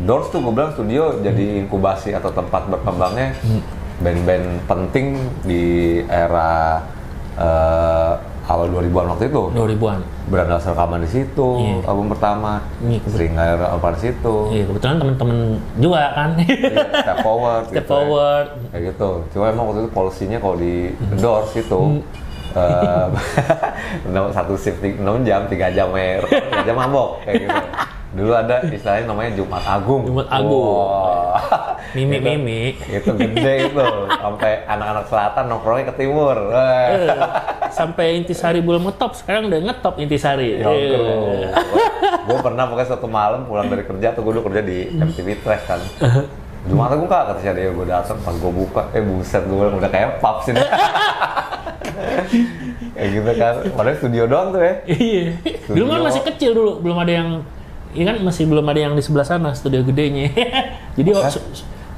Doors tuh gue bilang studio jadi inkubasi atau tempat berkembangnya band-band penting di era awal 2000-an waktu itu. 2000-an. Berandas rekaman di situ, album pertama. Seringai apa di situ. Iya, kebetulan temen-temen juga kan. Step forward. Step forward. Kayak gitu. Cuma emang waktu itu polisinya kalau di Doors itu satu shift 6 jam, 3 jam 3 jam mabok kayak gitu. Dulu ada istilahnya namanya Jumat Agung. Jumat Agung. Wow. Mimi. Itu gede itu. Sampai anak-anak selatan nongkrongnya ke timur. Sampai Intisari belum ngetop, sekarang udah ngetop Intisari. Gue pernah pokoknya satu malam pulang dari kerja tuh, gue dulu kerja di MTV Trash kan. Jumat Agung kak, kata si adek gue datang, pas gue buka, buset gue bilang udah kayak pub sini. Kayak gitu kan, padahal studio doang tuh ya. Iya. Dulu kan masih kecil dulu, belum ada yang, ini kan masih belum ada yang di sebelah sana studio gedenya. Jadi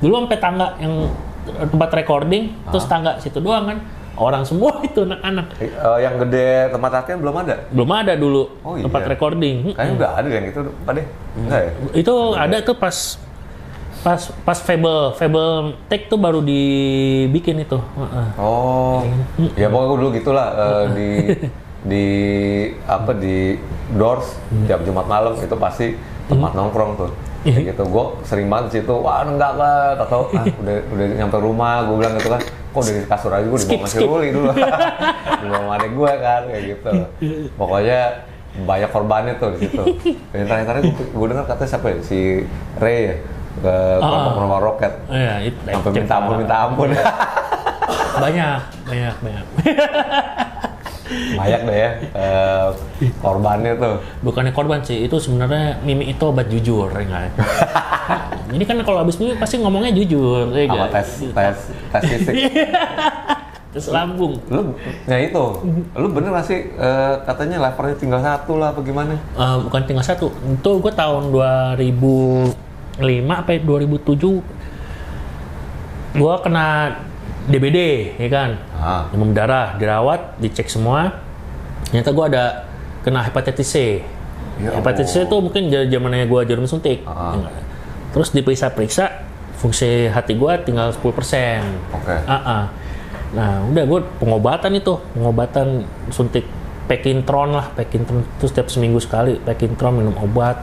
dulu sampai tangga yang tempat recording, terus tangga situ doang kan. Orang semua itu anak-anak. Yang gede tempat latihan belum ada? Belum ada dulu tempat recording. Kayaknya udah ada yang itu, Pak deh. Enggak ya? Itu ada tuh pas Fable Tech tuh baru dibikin itu. Oh, ya pokoknya dulu gitulah di Doors tiap Jumat malam itu pasti tempat nongkrong tuh. Kayak gitu, gue sering banget di situ. Wah enggak lah, atau udah nyampe rumah, gue bilang gitu kan, kok dari kasur aja gue dibawa masih Ruli dulu, dibawa adek gue kan kayak gitu. Pokoknya banyak korbannya tuh di situ. Dan terakhir gue dengar katanya siapa ya, si Ray ya, ke kelompok Rumah Roket. Iya, itu. Sampai minta ampun. Banyak. Banyak deh ya korbannya tuh. Bukannya korban sih, itu sebenarnya Mimi itu obat jujur, ya nggak? Ini kan kalau habis Mimi pasti ngomongnya jujur, ya sama tes fisik. Tes lambung. Lu bener nggak sih katanya levelnya tinggal 1 lah, apa gimana? Bukan tinggal 1, itu gue tahun 2005 apa 2007 gue kena DBD, ya kan? Demam darah, dirawat, dicek semua. Ternyata gue ada kena hepatitis C. Ya Hepatitis C itu mungkin zamannya gue jarum suntik. Terus diperiksa-periksa, fungsi hati gue tinggal 10%. Oke. Nah, udah gue pengobatan suntik Pekintron itu setiap seminggu sekali, Pekintron minum obat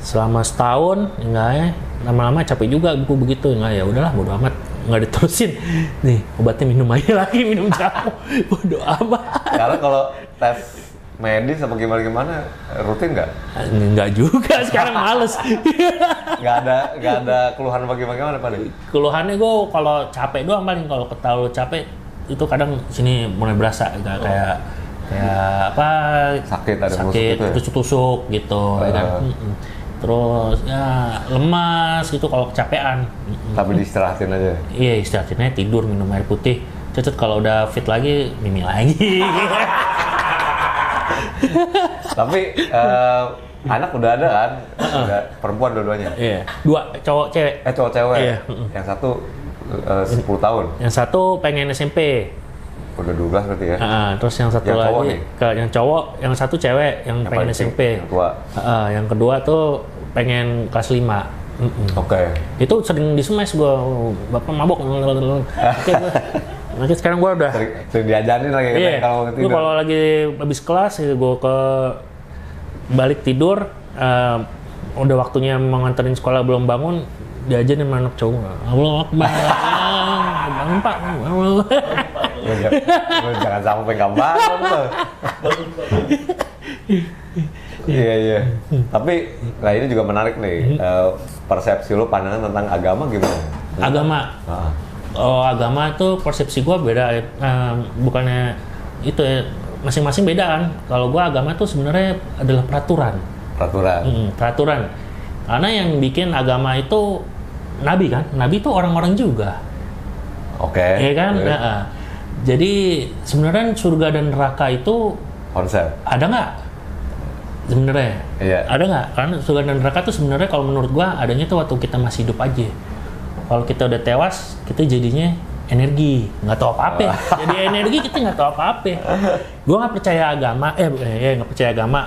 selama setahun, enggak ya, lama-lama capek juga buku begitu, enggak ya udahlah bodo amat, nggak diterusin, nih obatnya minum aja lagi, minum jamu, bodo amat. Karena kalau tes medis apa gimana rutin nggak? Nggak juga, sekarang males. Nggak ada keluhan bagaimana Pak De? Keluhannya gue kalau capek doang paling, kalau terlalu capek itu kadang sini mulai berasa kayak apa sakit gitu ya? Tusuk-tusuk gitu ya kan. Terus ya lemas gitu kalau kecapean. Tapi diistirahatin aja. Iya, istirahatin aja, tidur, minum air putih. Cocok kalau udah fit lagi mimi lagi. Tapi anak udah ada kan? Udah perempuan dua-duanya. Iya. 2 cowok cewek. Cowok cewek. Iya. Yang satu 10 tahun. Yang satu pengen SMP. Udah 12 berarti ya. Terus yang satu yang lagi yang cowok, yang satu cewek yang pengen SMP. Yang tua. Yang kedua tuh pengen kelas 5. Oke. Itu sering di-smash gua, bapak mabok. Nanti sekarang gua udah sering diajarin lagi kalau tidur. Kalau lagi habis kelas gua ke balik tidur, udah waktunya mau nganterin sekolah belum bangun, diajarin sama anak cowok. Allah Akbar. Bangun Pak. Jangan sampai nggak bangun tuh. Iya. Tapi nah ini juga menarik nih. Persepsi lu, pandangan tentang agama gimana? Agama. Agama itu persepsi gua beda. Bukannya itu ya, masing-masing beda kan. Kalau gua agama itu sebenarnya adalah peraturan. Peraturan. Karena yang bikin agama itu nabi kan. Nabi itu orang-orang juga. Oke. Iya kan? Jadi sebenarnya surga dan neraka itu konsep. Ada nggak? Sebenarnya. Iya. Ada nggak? Karena surga dan neraka itu sebenarnya kalau menurut gua adanya tuh waktu kita masih hidup aja. Kalau kita udah tewas, kita jadinya energi, nggak tahu apa-apa. Jadi energi kita nggak tahu apa-apa. Gua nggak percaya agama, nggak percaya agama.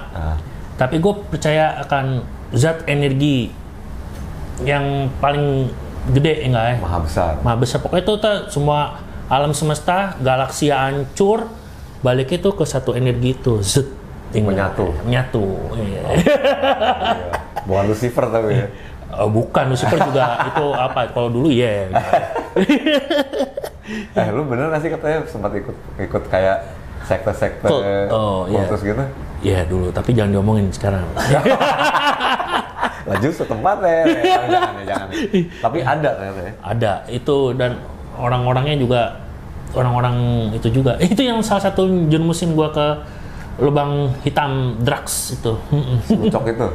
Tapi gue percaya akan zat energi yang paling gede, enggak ya? Maha besar. Pokoknya itu semua alam semesta, galaksi hancur, balik itu ke satu energi itu, menyatu. Iya. Bukan Lucifer tapi ya. Bukan, Lucifer juga itu apa? Kalau dulu ya. Lu bener nggak sih katanya sempat ikut kayak sekte-sekte kultus gitu? Iya dulu, tapi jangan diomongin sekarang. Justru tempatnya, jangan. Tapi ada ternyata ya. Ada itu, dan orang-orangnya juga orang-orang itu juga. Itu yang salah satu jermusin gua ke lubang hitam drugs itu. Selucok itu?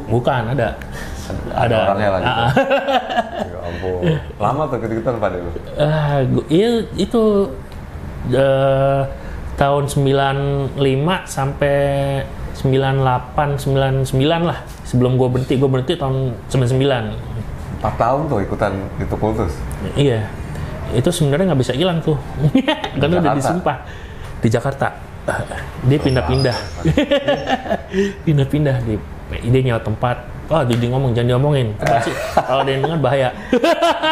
Bukan, ada orangnya lagi. Ya ampun. Lama tuh gitu-gituan pada lu? Iya itu tahun 95 sampai 98, 99 lah. Sebelum gue berhenti tahun 99. 4 tahun tuh ikutan itu kultus? Iya. Itu sebenarnya nggak bisa hilang tuh. Karena udah disumpah. Di Jakarta. Dia pindah-pindah. Pindah-pindah. Dia nyawa tempat. Jadi ngomong, jangan diomongin. Kalau ada yang dengar bahaya.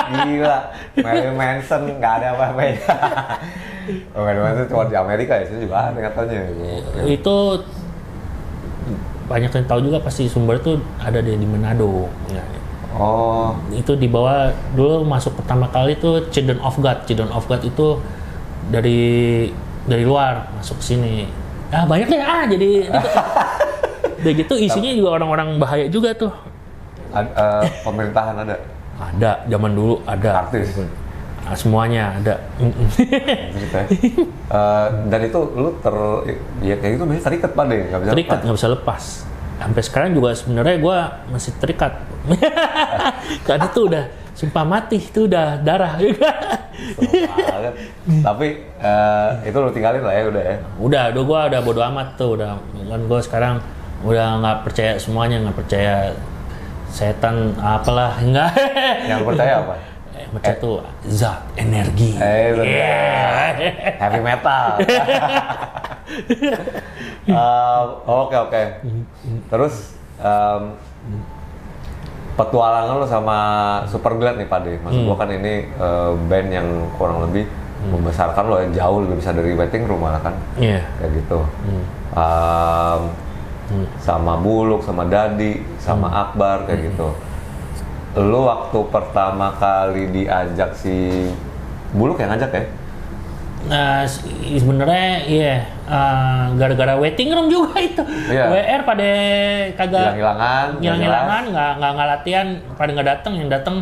Gila. Marilyn Manson nggak ada apa-apanya. Marilyn Manson cuma di Amerika ya, sini juga ada katanya. Itu banyak yang tahu juga, pasti sumber itu ada di Manado. Itu dibawa dulu, masuk pertama kali itu Children of God. Children of God itu dari luar masuk ke sini. Banyak deh jadi udah gitu isinya juga orang-orang bahaya juga tuh. Pemerintahan ada? Ada, zaman dulu ada. Artis? Semuanya ada. Dan itu lu kayak gitu masih terikat Pak deh, nggak bisa lepas. Sampai sekarang juga sebenarnya gue masih terikat. Karena itu udah sumpah mati, itu udah darah. Tapi itu lu tinggalin lah ya, udah ya? Udah gue udah bodo amat tuh, udah kan gue sekarang udah nggak percaya semuanya, nggak percaya setan apalah, enggak. Yang percaya apa? Percaya tuh zat energi. Heavy metal. Oke. Terus petualangan lo sama Superglad nih Pak De. Maksud gua kan ini band yang kurang lebih membesarkan lo, yang jauh lebih besar dari Waiting Room malah kan. Iya. Kayak gitu. Sama Buluk, sama Dadi, sama Akbar kayak gitu. Lo waktu pertama kali diajak si Buluk yang ngajak ya? Nah, sebenarnya iya, gara-gara Waiting Room juga itu. Iya. WR pada kagak hilang-hilangan, nggak latihan, pada nggak datang. Yang datang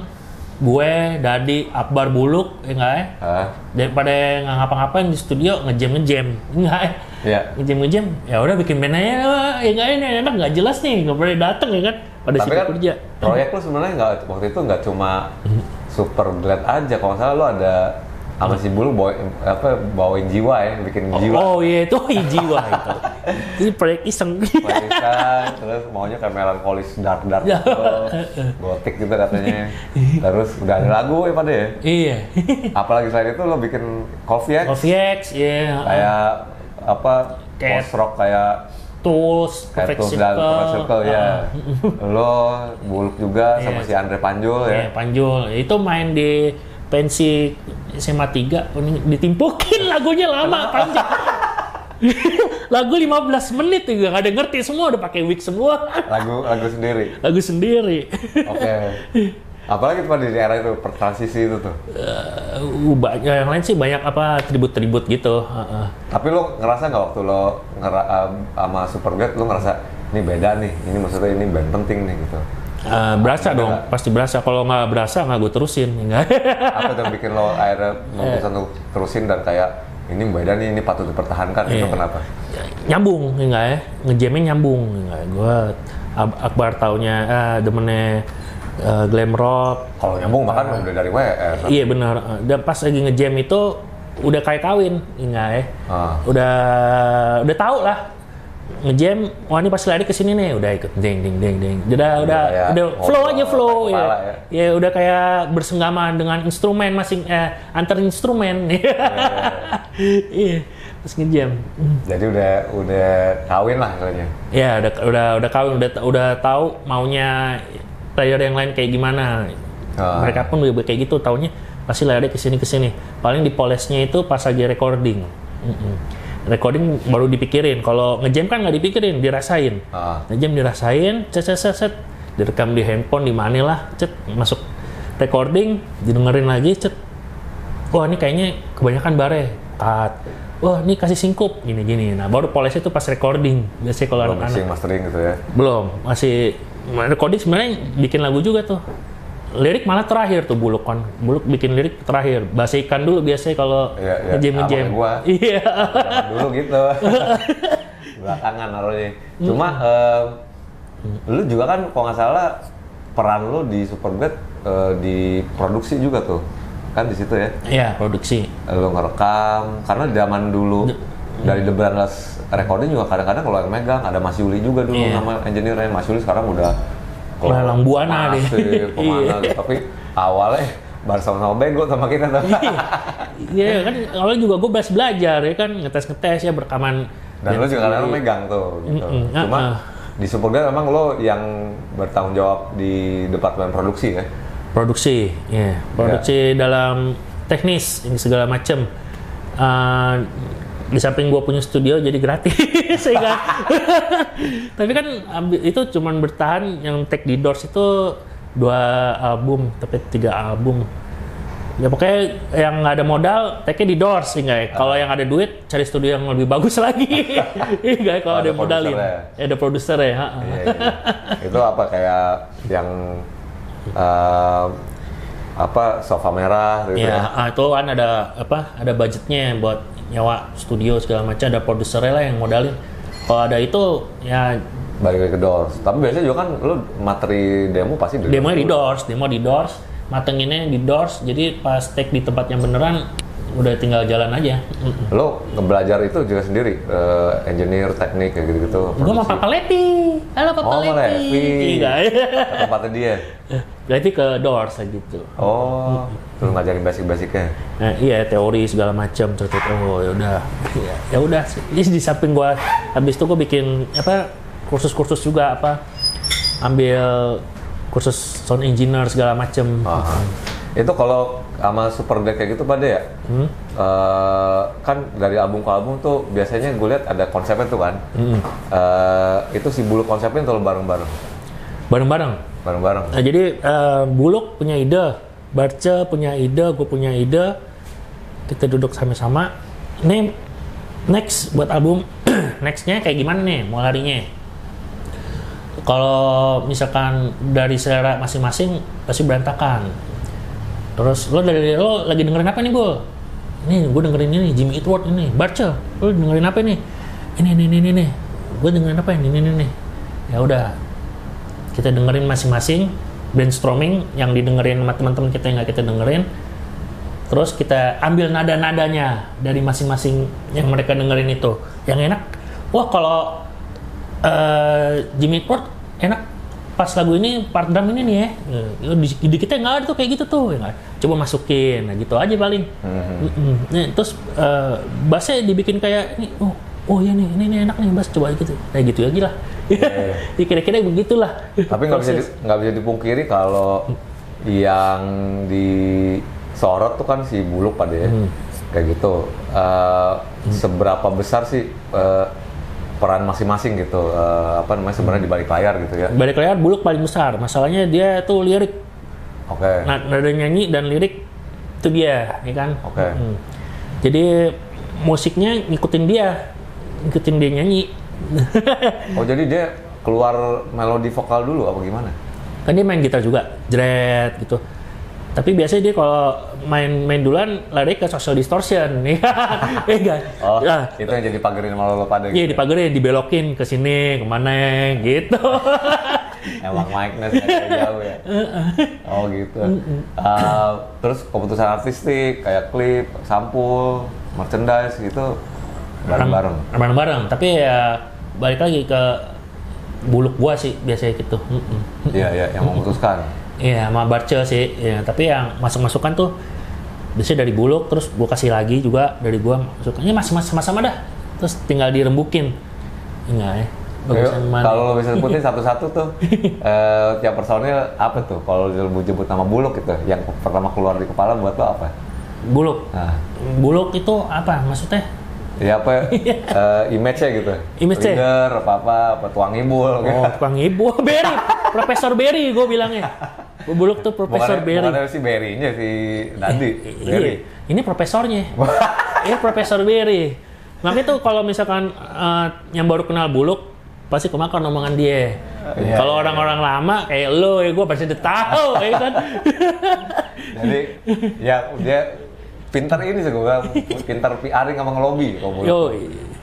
gue, Dadi, Akbar, Buluk, ya nggak ya? Daripada nggak ngapa-ngapain di studio ngejam, nggak ya? Iya. Ngejam, ya udah bikin band aja, ya nggak ini enak nggak jelas nih, nggak boleh datang ya kan? Pada tapi sibuk kan kerja. Proyek lu sebenarnya waktu itu nggak cuma Superglad aja, kalau nggak salah lu ada sama si Buluk bawain jiwa ya, bikin jiwa. Oh iya, itu jiwa itu. Ini proyek iseng. Terus maunya kayak melankolis dark gitu, gotik gitu katanya. Terus udah ada lagu ya pada ya. Iya. Apalagi selain itu lo bikin Coffee X, iya. Kayak post rock kayak Tools dan Perfect Circle ya. Lo Buluk juga sama si Andre Panjul ya. Iya, Panjul. Itu main di pensi SMA 3, ditimpukin lagunya lama panjang. Lagu 15 menit juga nggak ada ngerti, semua udah pakai wig semua. Lagu sendiri. Lagu sendiri. Oke. Apalagi tuh di era itu transisi itu tuh. Banyak yang lain sih, banyak tribut gitu. Tapi lo ngerasa nggak waktu lo sama Superglad lo ngerasa ini beda nih, ini maksudnya ini band penting nih gitu? Berasa dong, pasti berasa. Kalau nggak berasa nggak gue terusin. Apa yang bikin lo akhirnya memutuskan untuk terusin dan kayak ini beda nih, ini patut dipertahankan, itu kenapa? Nyambung, enggak ya? Ngejamnya nyambung, enggak. Gue Akbar taunya demennya glam rock. Kalau nyambung makan udah dari WR. Iya benar. Dan pas lagi ngejam itu udah kayak kawin, enggak ya? Udah tahu lah. Ngejam, wah ini pas lari ke sini nih, udah ikut ding. Udah flow ya. Ya udah kayak bersenggama dengan instrumen antar instrumen. Iya, pas ngejam. Jadi udah kawin lah istilahnya. Ya, udah kawin, udah tahu maunya player yang lain kayak gimana. Mereka pun udah kayak gitu, taunya pasti lari ke sini. Paling di polesnya itu pas lagi recording. Recording baru dipikirin. Kalau ngejam kan nggak dipikirin, dirasain. Ngejam dirasain, cet, direkam di handphone di mana lah, cet, masuk recording, didengerin lagi, cet. Wah ini kayaknya kebanyakan bare, cut. Wah ini kasih singkup, gini. Nah baru poles itu pas recording. Biasanya kalau anak-anak. Belum mastering gitu ya? Belum, masih recording sebenarnya bikin lagu juga tuh. Lirik malah terakhir tuh Buluk bikin lirik terakhir. Bahasa ikan dulu biasanya kalau ngejam. Iya. Dulu gitu. Belakangan naruhnya. Cuma lu juga kan kalau nggak salah peran lu di Superglad di produksi juga tuh. Kan di situ ya? Iya, produksi. Lu ngerekam karena zaman dulu dari The Brandless Recording juga kadang-kadang kalau yang megang ada Mas Yuli juga dulu nama engineer-nya. Mas Yuli sekarang udah Lalang Buana deh. Kemana gitu. Tapi awalnya bareng sama bego sama kita tuh. Iya kan awalnya juga gue belajar ya kan, ngetes ya berekaman. Dan lo juga kadang megang tuh gitu. Cuma di Superglad memang lo yang bertanggung jawab di departemen produksi ya? Produksi dalam teknis ini segala macam. Di samping gue punya studio jadi gratis sehingga tapi kan itu cuman bertahan. Yang take di Doors itu 2 album tapi 3 album ya, pokoknya yang nggak ada modal take di Doors sehingga kalau yang ada duit cari studio yang lebih bagus lagi. Enggak kalau ada modalin ada produser ya. Iya. Itu apa kayak yang sofa merah gitu ya? Itu kan ada budgetnya buat nyawa studio segala macam, ada produsernya lah yang modalin. Kalau ada itu ya balik ke Doors. Tapi biasanya juga kan lu materi demo pasti demo di Doors, matenginnya di Doors. Jadi pas take di tempat yang beneran udah tinggal jalan aja. Lo ngebelajar itu juga sendiri, engineer, teknik kayak gitu-gitu. Gue sama Papa Lepi. Halo Papa Lepi. Iya. Tempatnya dia. Ganti ke Doors gitu. Oh, terus ngajarin basic-basicnya. Nah, iya teori segala macam terus oh ya udah. Ya udah. Di samping gua habis itu gua bikin kursus-kursus juga ambil kursus sound engineer segala macam. Itu kalau sama Superdeck kayak gitu pada ya? Kan dari album ke album tuh biasanya gue lihat ada konsepnya tuh kan. Itu si Buluk konsepnya tuh bareng-bareng. Bareng-bareng. Nah, jadi Buluk punya ide, Barce punya ide, gue punya ide. Kita duduk sama-sama. Nih next buat album, nextnya kayak gimana nih mau larinya? Kalau misalkan dari selera masing-masing pasti berantakan. Terus lo lagi dengerin apa nih Bu? Nih gue dengerin ini Jimmy Eat World ini, Barce. Lo dengerin apa nih? Ini. Gue dengerin apa ini. Ya udah. Kita dengerin masing-masing, brainstorming yang didengerin sama teman-teman kita yang nggak kita dengerin. Terus kita ambil nada-nadanya dari masing-masing yang mereka dengerin itu. Yang enak, wah kalau Jimmy Eat World enak pas lagu ini part drum ini nih ya. Di kita nggak ada tuh kayak gitu tuh. Ya, coba masukin, nah gitu aja paling. Nah, terus bassnya dibikin kayak ini, oh iya nih, ini enak nih bass, coba gitu. Kayak gitu aja lah. Ya, kira-kira begitulah. Tapi nggak bisa dipungkiri kalau yang disorot tuh kan si Buluk pada ya. Kayak gitu. Seberapa besar sih peran masing-masing gitu, sebenarnya di balik layar gitu ya? Balik layar Buluk paling besar. Masalahnya dia tuh lirik. Oke. Nada nyanyi dan lirik itu dia, ya kan? Oke. Jadi musiknya ngikutin dia nyanyi. Oh jadi dia keluar melodi vokal dulu apa gimana? Kan dia main gitar juga, jret gitu. Tapi biasanya dia kalau main duluan lari ke Social Distortion, ya kan? Oh, nah, itu yang jadi pagerin sama lo pada. Iya, dipagerin, dibelokin ke sini, kemana gitu. Emang Mike-nya kayak jauh ya. Oh gitu. Terus keputusan artistik kayak klip, sampul, merchandise gitu bareng-bareng. Tapi ya balik lagi ke Buluk gua sih biasanya gitu. Iya, yang memutuskan. Iya, sama Barce sih. Ya, tapi yang masuk-masukan tuh biasanya dari Buluk, terus gua kasih lagi juga dari gua masukannya sama-sama dah. Terus tinggal dirembukin. Enggak ya. Kalau lo bisa sebutin satu-satu tuh, tiap personil apa tuh? Kalau jemput nama Buluk gitu, yang pertama keluar di kepala buat lo apa? Buluk. Nah. Buluk itu apa maksudnya? Ya apa? Image-nya gitu. Image-nya? Leader, apa tukang ngibul. Oh, tukang ngibul. Berry, Profesor Berry gue bilangnya. Buluk tuh Profesor Berry. Bukan si Berry-nya, si Dandi. Berry. Ini profesornya. Ini Profesor Berry. Makanya tuh kalau misalkan yang baru kenal Buluk, pasti kemakan omongan dia. Kalau orang-orang lama kayak lo, gue pasti udah tahu, ya kan? Jadi, ya dia pintar ini sih gue, pintar PR-ing sama ngelobi.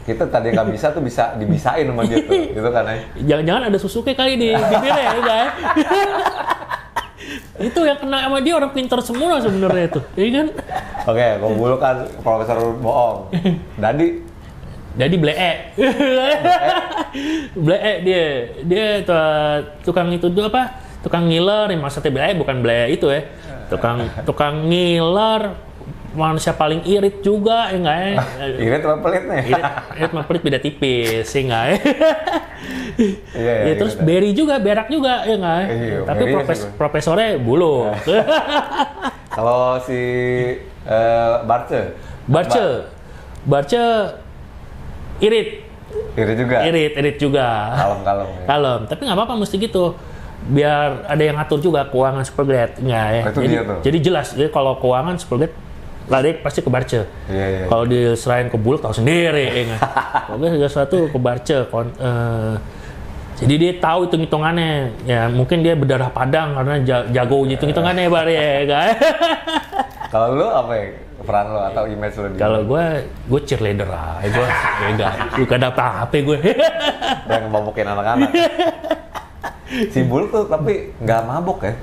Kita tadi nggak bisa tuh bisa dibisain sama dia tuh, gitu kan ya? Jangan-jangan ada Suzuki kali di bibirnya, ya kan? Itu yang kena sama dia orang pintar semua sebenarnya tuh, ya kan? Oke, kalau Buluk kan profesor bohong. Jadi blee. Blee dia tukang itu tuh apa? Tukang ngiler, maksudnya blee bukan blee itu ya. Tukang ngiler. Manusia paling irit juga, ya nggak ya? Irit sama pelit nih? Irit sama pelit beda tipis, ya nggak ya? Iya, terus Berry juga, berak juga, ya nggak ya? Tapi profesornya Buluk. Kalau si Barce irit juga. Kalem. Tapi nggak apa-apa, mesti gitu. Biar ada yang ngatur juga keuangan Supergrade, nggak ya? Jadi jelas, jadi kalau keuangan Supergrade lari pasti ke Barce. Iya. Kalau diserahin ke Buluk tahu sendiri, ya nggak? Kalau segala sesuatu ke Barce. Jadi dia tahu hitung-hitungannya. Ya mungkin dia berdarah padang karena jago hitung-hitungannya, Bar ya, guys. Kalau lu apa ya? Peran lo atau image lo? Kalau gue cheerleader lah. Gue gak ada apa-apa gue. Dan ngebabokin anak-anak. Si Buluk tuh tapi nggak mabok ya?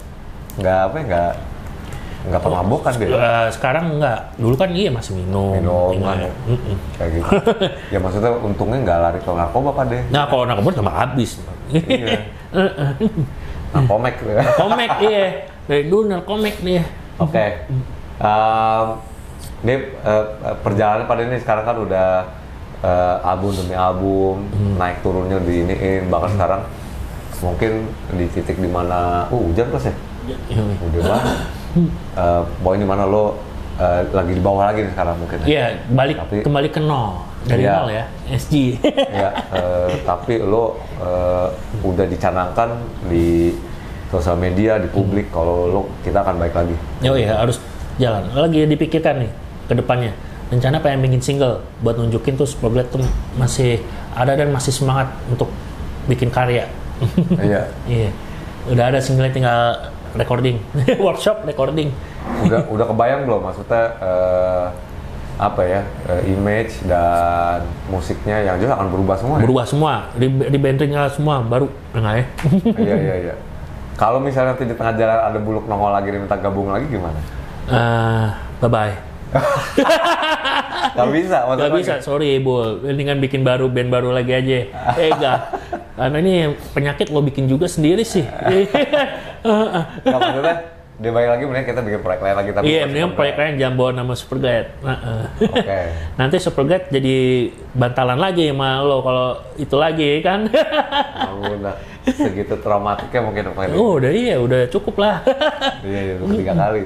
Nggak pemabokan dia? Sekarang nggak. Dulu kan iya masih minum kan? Kayak gitu. Ya maksudnya untungnya nggak lari ke narkoba Pak deh. Nah kalau narkoba tambah habis. Iya. Narkomek gitu ya. Komek, iya. Dari dulu narkomek nih. Oke. Ini perjalanan pada ini sekarang kan udah album demi album, naik turunnya di iniin, bahkan sekarang mungkin di titik dimana, hujan terus ya? Udah banget. Pokoknya dimana lo lagi di bawah lagi nih sekarang mungkin. Iya, kembali ke nol. Dari nol ya, SG. Ya, tapi lo udah dicanangkan di sosial media, di publik, kalau kita akan baik lagi. Oh iya, harus jalan. Lagi dipikirkan nih ke depannya. Rencana pengen bikin single buat nunjukin tuh Superglad tuh masih ada dan masih semangat untuk bikin karya. Iya. Iya. Udah ada single tinggal recording, workshop recording. Udah kebayang belum maksudnya apa ya, image dan musiknya yang jelas akan berubah semua. Berubah semua, di bandingnya semua baru, enggak ya? Iya. Kalau misalnya nanti di tengah jalan ada Buluk nongol lagi minta gabung lagi gimana? Bye-bye. Gak bisa, Gak bisa, sorry Bul. Mendingan bikin band baru lagi aja. Enggak. Karena ini penyakit lo bikin juga sendiri sih. Gak maksudnya, dia balik lagi mendingan kita bikin proyek lain lagi. Iya, mendingan proyek lain Jambo nama Superglad. Oke. Nanti Superglad jadi bantalan lagi sama lo kalau itu lagi kan. Udah segitu traumatiknya mungkin apa ini? Oh, udah cukup lah. Iya, udah 3 kali.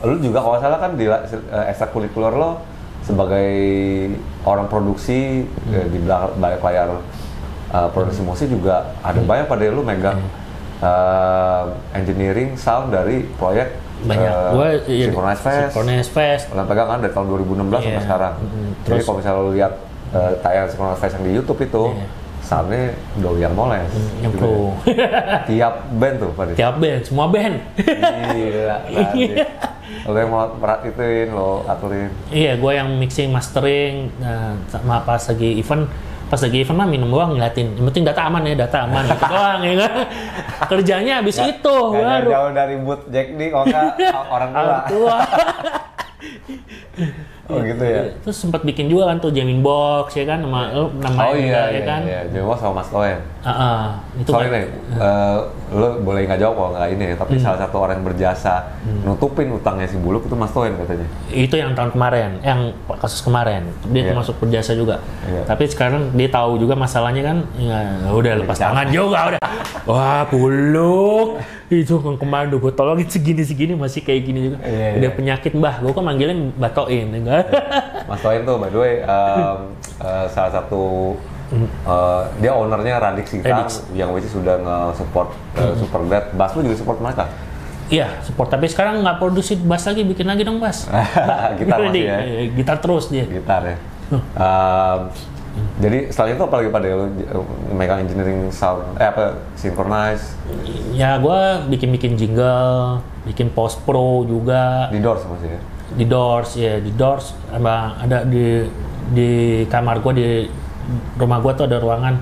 Lu juga kalau salah kan di ekstrakurikuler lo sebagai orang produksi di balik layar produksi musik juga ada banyak pada lu megang engineering sound dari proyek banyak. Synchronize Fest. Lo pegang kan dari tahun 2016 sampai sekarang. Jadi kalau misalnya lu lihat tayangan Synchronize Fest yang di YouTube itu, soundnya doyan moles. Nyemplung. Tiap band tuh, Pak. Tiap band, semua band. Gila, lo yang mau perhatiin, lo aturin. Iya, gue yang mixing, mastering, sama pas lagi event mah minum doang ngeliatin. Yang penting data aman gitu doang ya kan. Kerjanya habis itu baru. Jauh dari boot Jack D, kalau nggak orang tua. Oh gitu ya. Terus sempat bikin juga kan tuh jamming box ya kan nama iya, ya kan. Iya, jamming box sama Mas Toen. Itu soalnya nih, lo boleh nggak jawab kalau nggak ini, tapi salah satu orang yang berjasa nutupin utangnya si Buluk itu Mas Toen katanya. Itu yang tahun kemarin, yang kasus kemarin dia termasuk berjasa juga. Tapi sekarang dia tahu juga masalahnya kan, ya udah lepas tangan juga udah. Wah Buluk, itu kemarin udah gue tolongin segini masih kayak gini juga. Udah penyakit mbah, gue kan manggilnya Mbak Toin, enggak? Mas Toin tuh by the way salah satu dia ownernya Radix Gitar yang which sudah nge-support Superglad. Bass lu juga support mereka? Iya, support. Tapi sekarang nggak produksi bass lagi, bikin lagi dong bass. Gitar masih ya? Gitar terus dia. Gitar ya. Jadi setelah itu apalagi pada lu megang engineering sound, synchronize? Ya gue bikin jingle, bikin post pro juga. Di Doors masih ya? Di Doors emang ada di kamar gue, di rumah gue tuh ada ruangan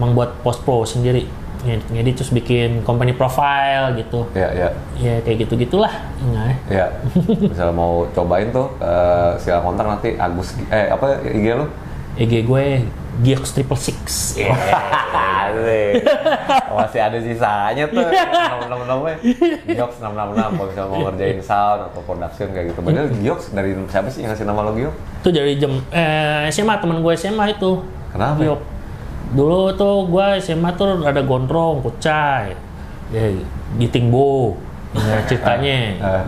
emang buat post pro sendiri. Jadi terus bikin company profile gitu. Iya. Ya kayak gitu-gitulah. Iya. Misalnya mau cobain tuh silakan kontak nanti Agus apa IG lu? IG gue Giox 666. Masih ada sisanya tuh 666-nya. Giox 666 kalau misalnya mau ngerjain sound atau production kayak gitu. Padahal Giox dari siapa sih yang ngasih nama lo Giox? Itu dari SMA, teman gue SMA itu. Kenapa? Giox. Dulu tuh gue SMA tuh ada gondrong, kucai. Ya, giting bo. Ya, ceritanya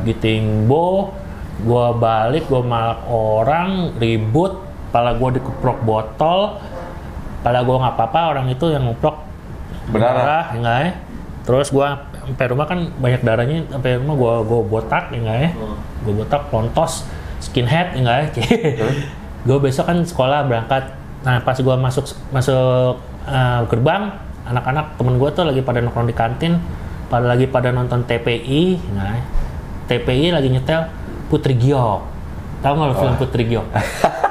giting bo, gue balik, gue malak orang, ribut. Kepala gue dikeprok botol, kepala gue nggak apa-apa, orang itu yang ngeprok berdarah, enggak ya. Terus gue sampai rumah kan banyak darahnya, sampai rumah gue botak, enggak ya. Gue botak, lontos, skinhead, enggak ya. Gue besok kan sekolah berangkat. Nah pas gue masuk gerbang, anak-anak temen gue tuh lagi pada nongkrong di kantin, lagi pada nonton TPI, enggak ya. TPI lagi nyetel Putri Giok. Tahu nggak lo film Putri Giok?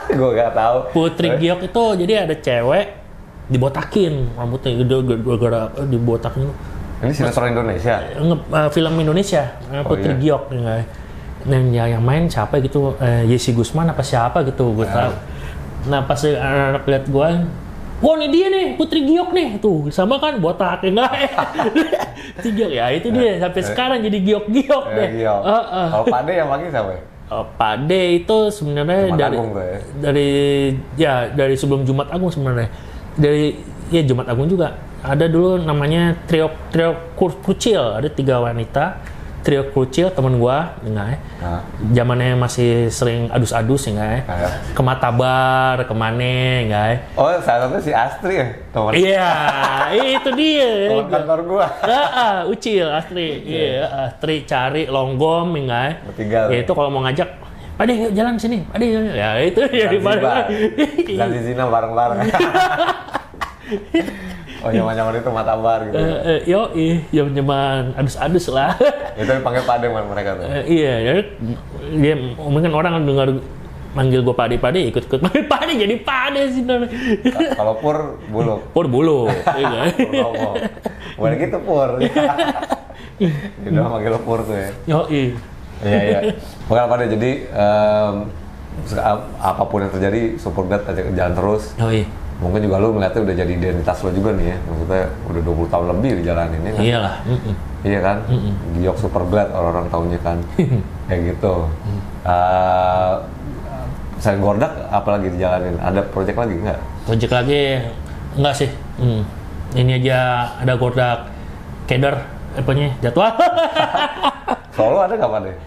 Gue nggak tahu. Putri Giok itu jadi ada cewek dibotakin rambutnya, gara-gara dibotakin. Ini sinetron Indonesia? Film Indonesia, Putri Giok. Yang main siapa gitu, Yesi Gusman apa siapa gitu, gue tahu. Nah pas anak-anak lihat gue, wah ini dia nih Putri Giok nih tuh sama kan botak enggak itu Giok ya itu dia sampai sekarang jadi Giok deh. Giok. Kalau Pade yang lagi siapa? Pade itu sebenarnya dari sebelum Jumat Agung sebenarnya dari Jumat Agung juga ada dulu namanya trio Krucil, ada 3 wanita. Trio Krucil temen gua, enggak ya. Zamannya masih sering adus-adus enggak ya. Ke Matabar, kemana enggak ya. Oh, salah satu si Astri ya, teman. Iya, itu dia. Teman kantor gua. Ucil Astri. Iya, Astri cari longgom enggak ya. Bertiga. Ya itu kalau mau ngajak, Pade yuk jalan sini. Pade ya itu ya di mana. Dan di sini bareng-bareng. Oh, zaman-zaman itu Matabar gitu. Zaman adus-adus lah. Itu dipanggil Pade mereka tuh. Iya, dia mungkin orang dengar manggil gue Pade ikut manggil Pade jadi Pade sih. Kalau Pur Buluk. Pur Buluk. Iya. Bukan gitu Pur. Dia udah manggil Pur tuh ya. Iya. Bukan Pade, jadi apapun yang terjadi Superbad aja jalan terus. Mungkin juga lu ngeliatnya udah jadi identitas lo juga nih ya, maksudnya udah 20 tahun lebih dijalanin ya kan? Iyalah. Iya kan? Giok Superbad orang-orang taunya kan. Kayak gitu. Selain Gordak, apa lagi dijalanin? Ada project lagi nggak? Project lagi? Enggak sih. Ini aja ada Gordak Keder, apanya? Jadwal. Solo ada nggak Pak deh?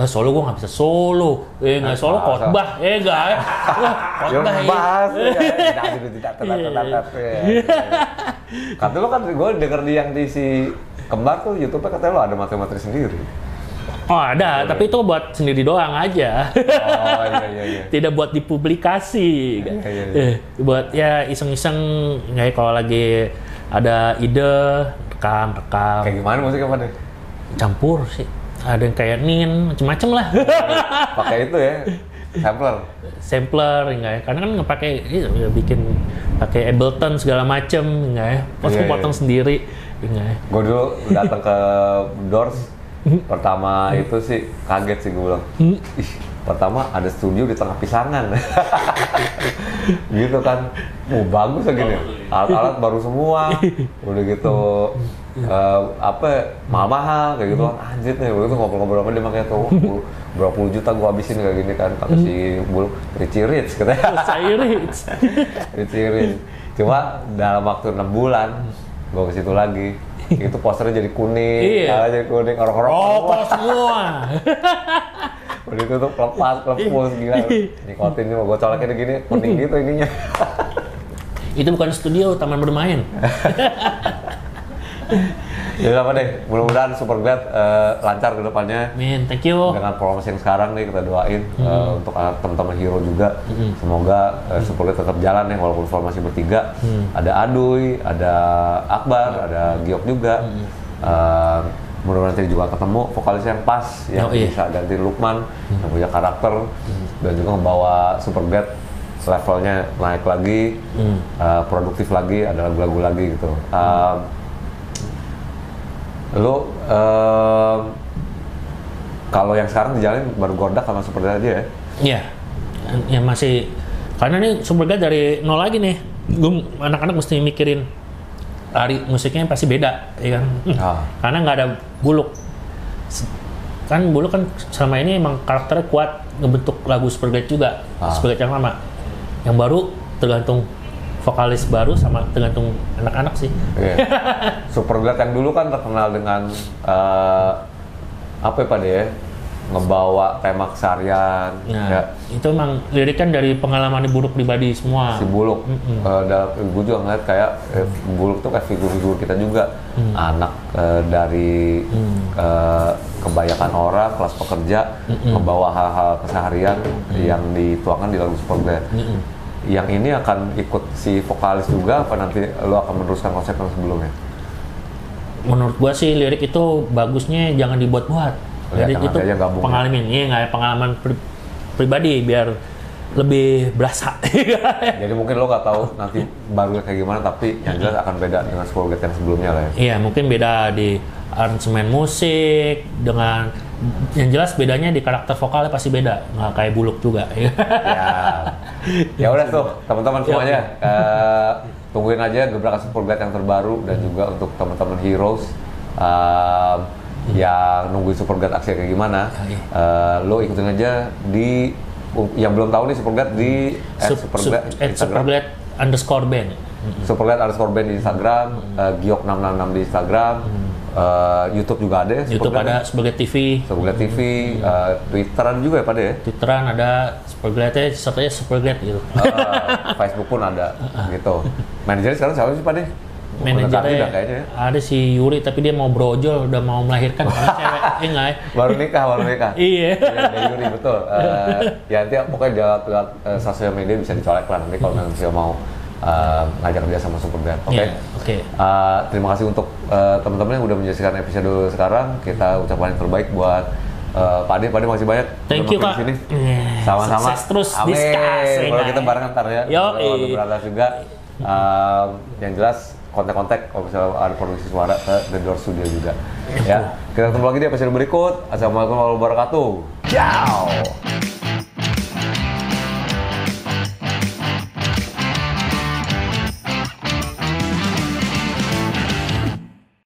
Solo gue nggak bisa solo, nggak solo khotbah, nggak, khotbah bahas, tidak. Kata lo kan gue denger di yang di si Kembar tuh YouTube-nya katanya lo ada materi-materi sendiri. Oh ada, tapi itu buat sendiri doang aja. Oh iya. Tidak buat dipublikasi. Iya. Buat ya iseng-iseng, nggak kalau lagi ada ide rekam. Kayak gimana musiknya Pak deh? Campur sih. Ada yang kayak Nin, macem-macem lah. Pakai itu ya, sampler enggak ya, karena kan ngepakai ya bikin pakai Ableton segala macem enggak ya, potong sendiri enggak ya. Gue dulu datang ke Doors pertama itu sih kaget sih gue bilang. Pertama ada studio di tengah pisangan. Gitu kan. Bagus ya gini. Alat-alat baru semua. Udah gitu mahal-mahal kayak gitu kan. Anjir nih, udah gitu ngobrol-ngobrol sama dia makanya tuh berapa puluh juta gue habisin kayak gini kan. Kata si Buluk, Richie Rich katanya. Richie Rich. Cuma dalam waktu 6 bulan gue ke situ lagi. Itu posternya jadi kuning, jadi kuning, orang-orang semua. Udah itu tuh lepas, gila. Nikotin nih, gue coleknya gini, kuning gitu ininya. Itu bukan studio, taman bermain. Jadi apa deh, mudah-mudahan Superbad lancar ke depannya. Thank you. Dengan promosi yang sekarang nih kita doain untuk teman-teman hero juga. Semoga Superbad tetap jalan ya walaupun formasi bertiga. Ada Aduy, ada Akbar, ada Giok juga. Mudah-mudahan nanti juga ketemu vokalis yang pas yang bisa ganti Lukman yang punya karakter dan juga membawa Superbad levelnya naik lagi, produktif lagi, ada lagu-lagu lagi gitu. Lu kalau yang sekarang dijalanin baru Gordak sama Superbad aja ya? Iya, ya masih karena nih Superbad dari nol lagi nih. Gue anak-anak mesti mikirin lari musiknya pasti beda, ya kan? Karena nggak ada Buluk. Kan Buluk kan selama ini emang karakternya kuat ngebentuk lagu Superbad juga, Superbad yang lama. Yang baru tergantung vokalis baru sama tergantung anak-anak sih. Superbad yang dulu kan terkenal dengan apa ya Pak ya? Ngebawa tema keseharian. Ya. Itu emang lirik kan dari pengalaman Buluk pribadi semua. Si Buluk, gue juga ngeliat kayak Buluk tuh kayak figur-figur kita juga. Anak dari kebanyakan orang, kelas pekerja, membawa hal-hal keseharian yang dituangkan di lagu Superbad. Yang ini akan ikut si vokalis juga, apa nanti lo akan meneruskan konsep yang sebelumnya? Menurut gua sih lirik itu bagusnya jangan dibuat-buat. Lirik itu pengalaman pribadi biar lebih berasa. Jadi mungkin lo nggak tahu nanti baru kayak gimana, tapi yang jelas akan beda dengan Superbad yang sebelumnya lah ya. Iya, mungkin beda di aransemen musik, dengan yang jelas bedanya di karakter vokalnya pasti beda, nggak kayak Buluk juga. Ya udah tuh teman-teman semuanya, tungguin aja gebrakan Superbad yang terbaru dan juga untuk teman-teman Heroes yang nungguin Superbad aksi kayak gimana. Lo ikutin aja di yang belum tahu nih Superbad di @superblad_band. Superblad_band di Instagram, Giok666 di Instagram, YouTube juga ada. YouTube ada Superblad TV. Superblad TV, Twitteran juga ya pada ya. Twitteran ada Superbladnya, search-nya Superblad gitu. Facebook pun ada gitu. Manajernya sekarang siapa sih pada? Manajernya ada si Yuri, tapi dia mau brojol, udah mau melahirkan cewek. Enggak. Baru nikah. Iya. Ada Yuri betul. Ya nanti pokoknya di sosial media bisa dicolek lah nanti kalau misalnya mau ngajak dia sama Superblad. Oke. Terima kasih untuk teman-teman yang udah menyaksikan episode sekarang. Kita ucapkan yang terbaik buat Pak Ade masih banyak. Thank you Kak. Sama-sama. Sukses terus Amin. Discuss. Kalau kita barengan ntar ya. Beratas juga. Yang jelas kontak-kontak kalau misalnya ada produksi suara ke The Door Studio juga. Ya. Kita ketemu lagi di episode berikut. Assalamualaikum warahmatullahi wabarakatuh. Ciao.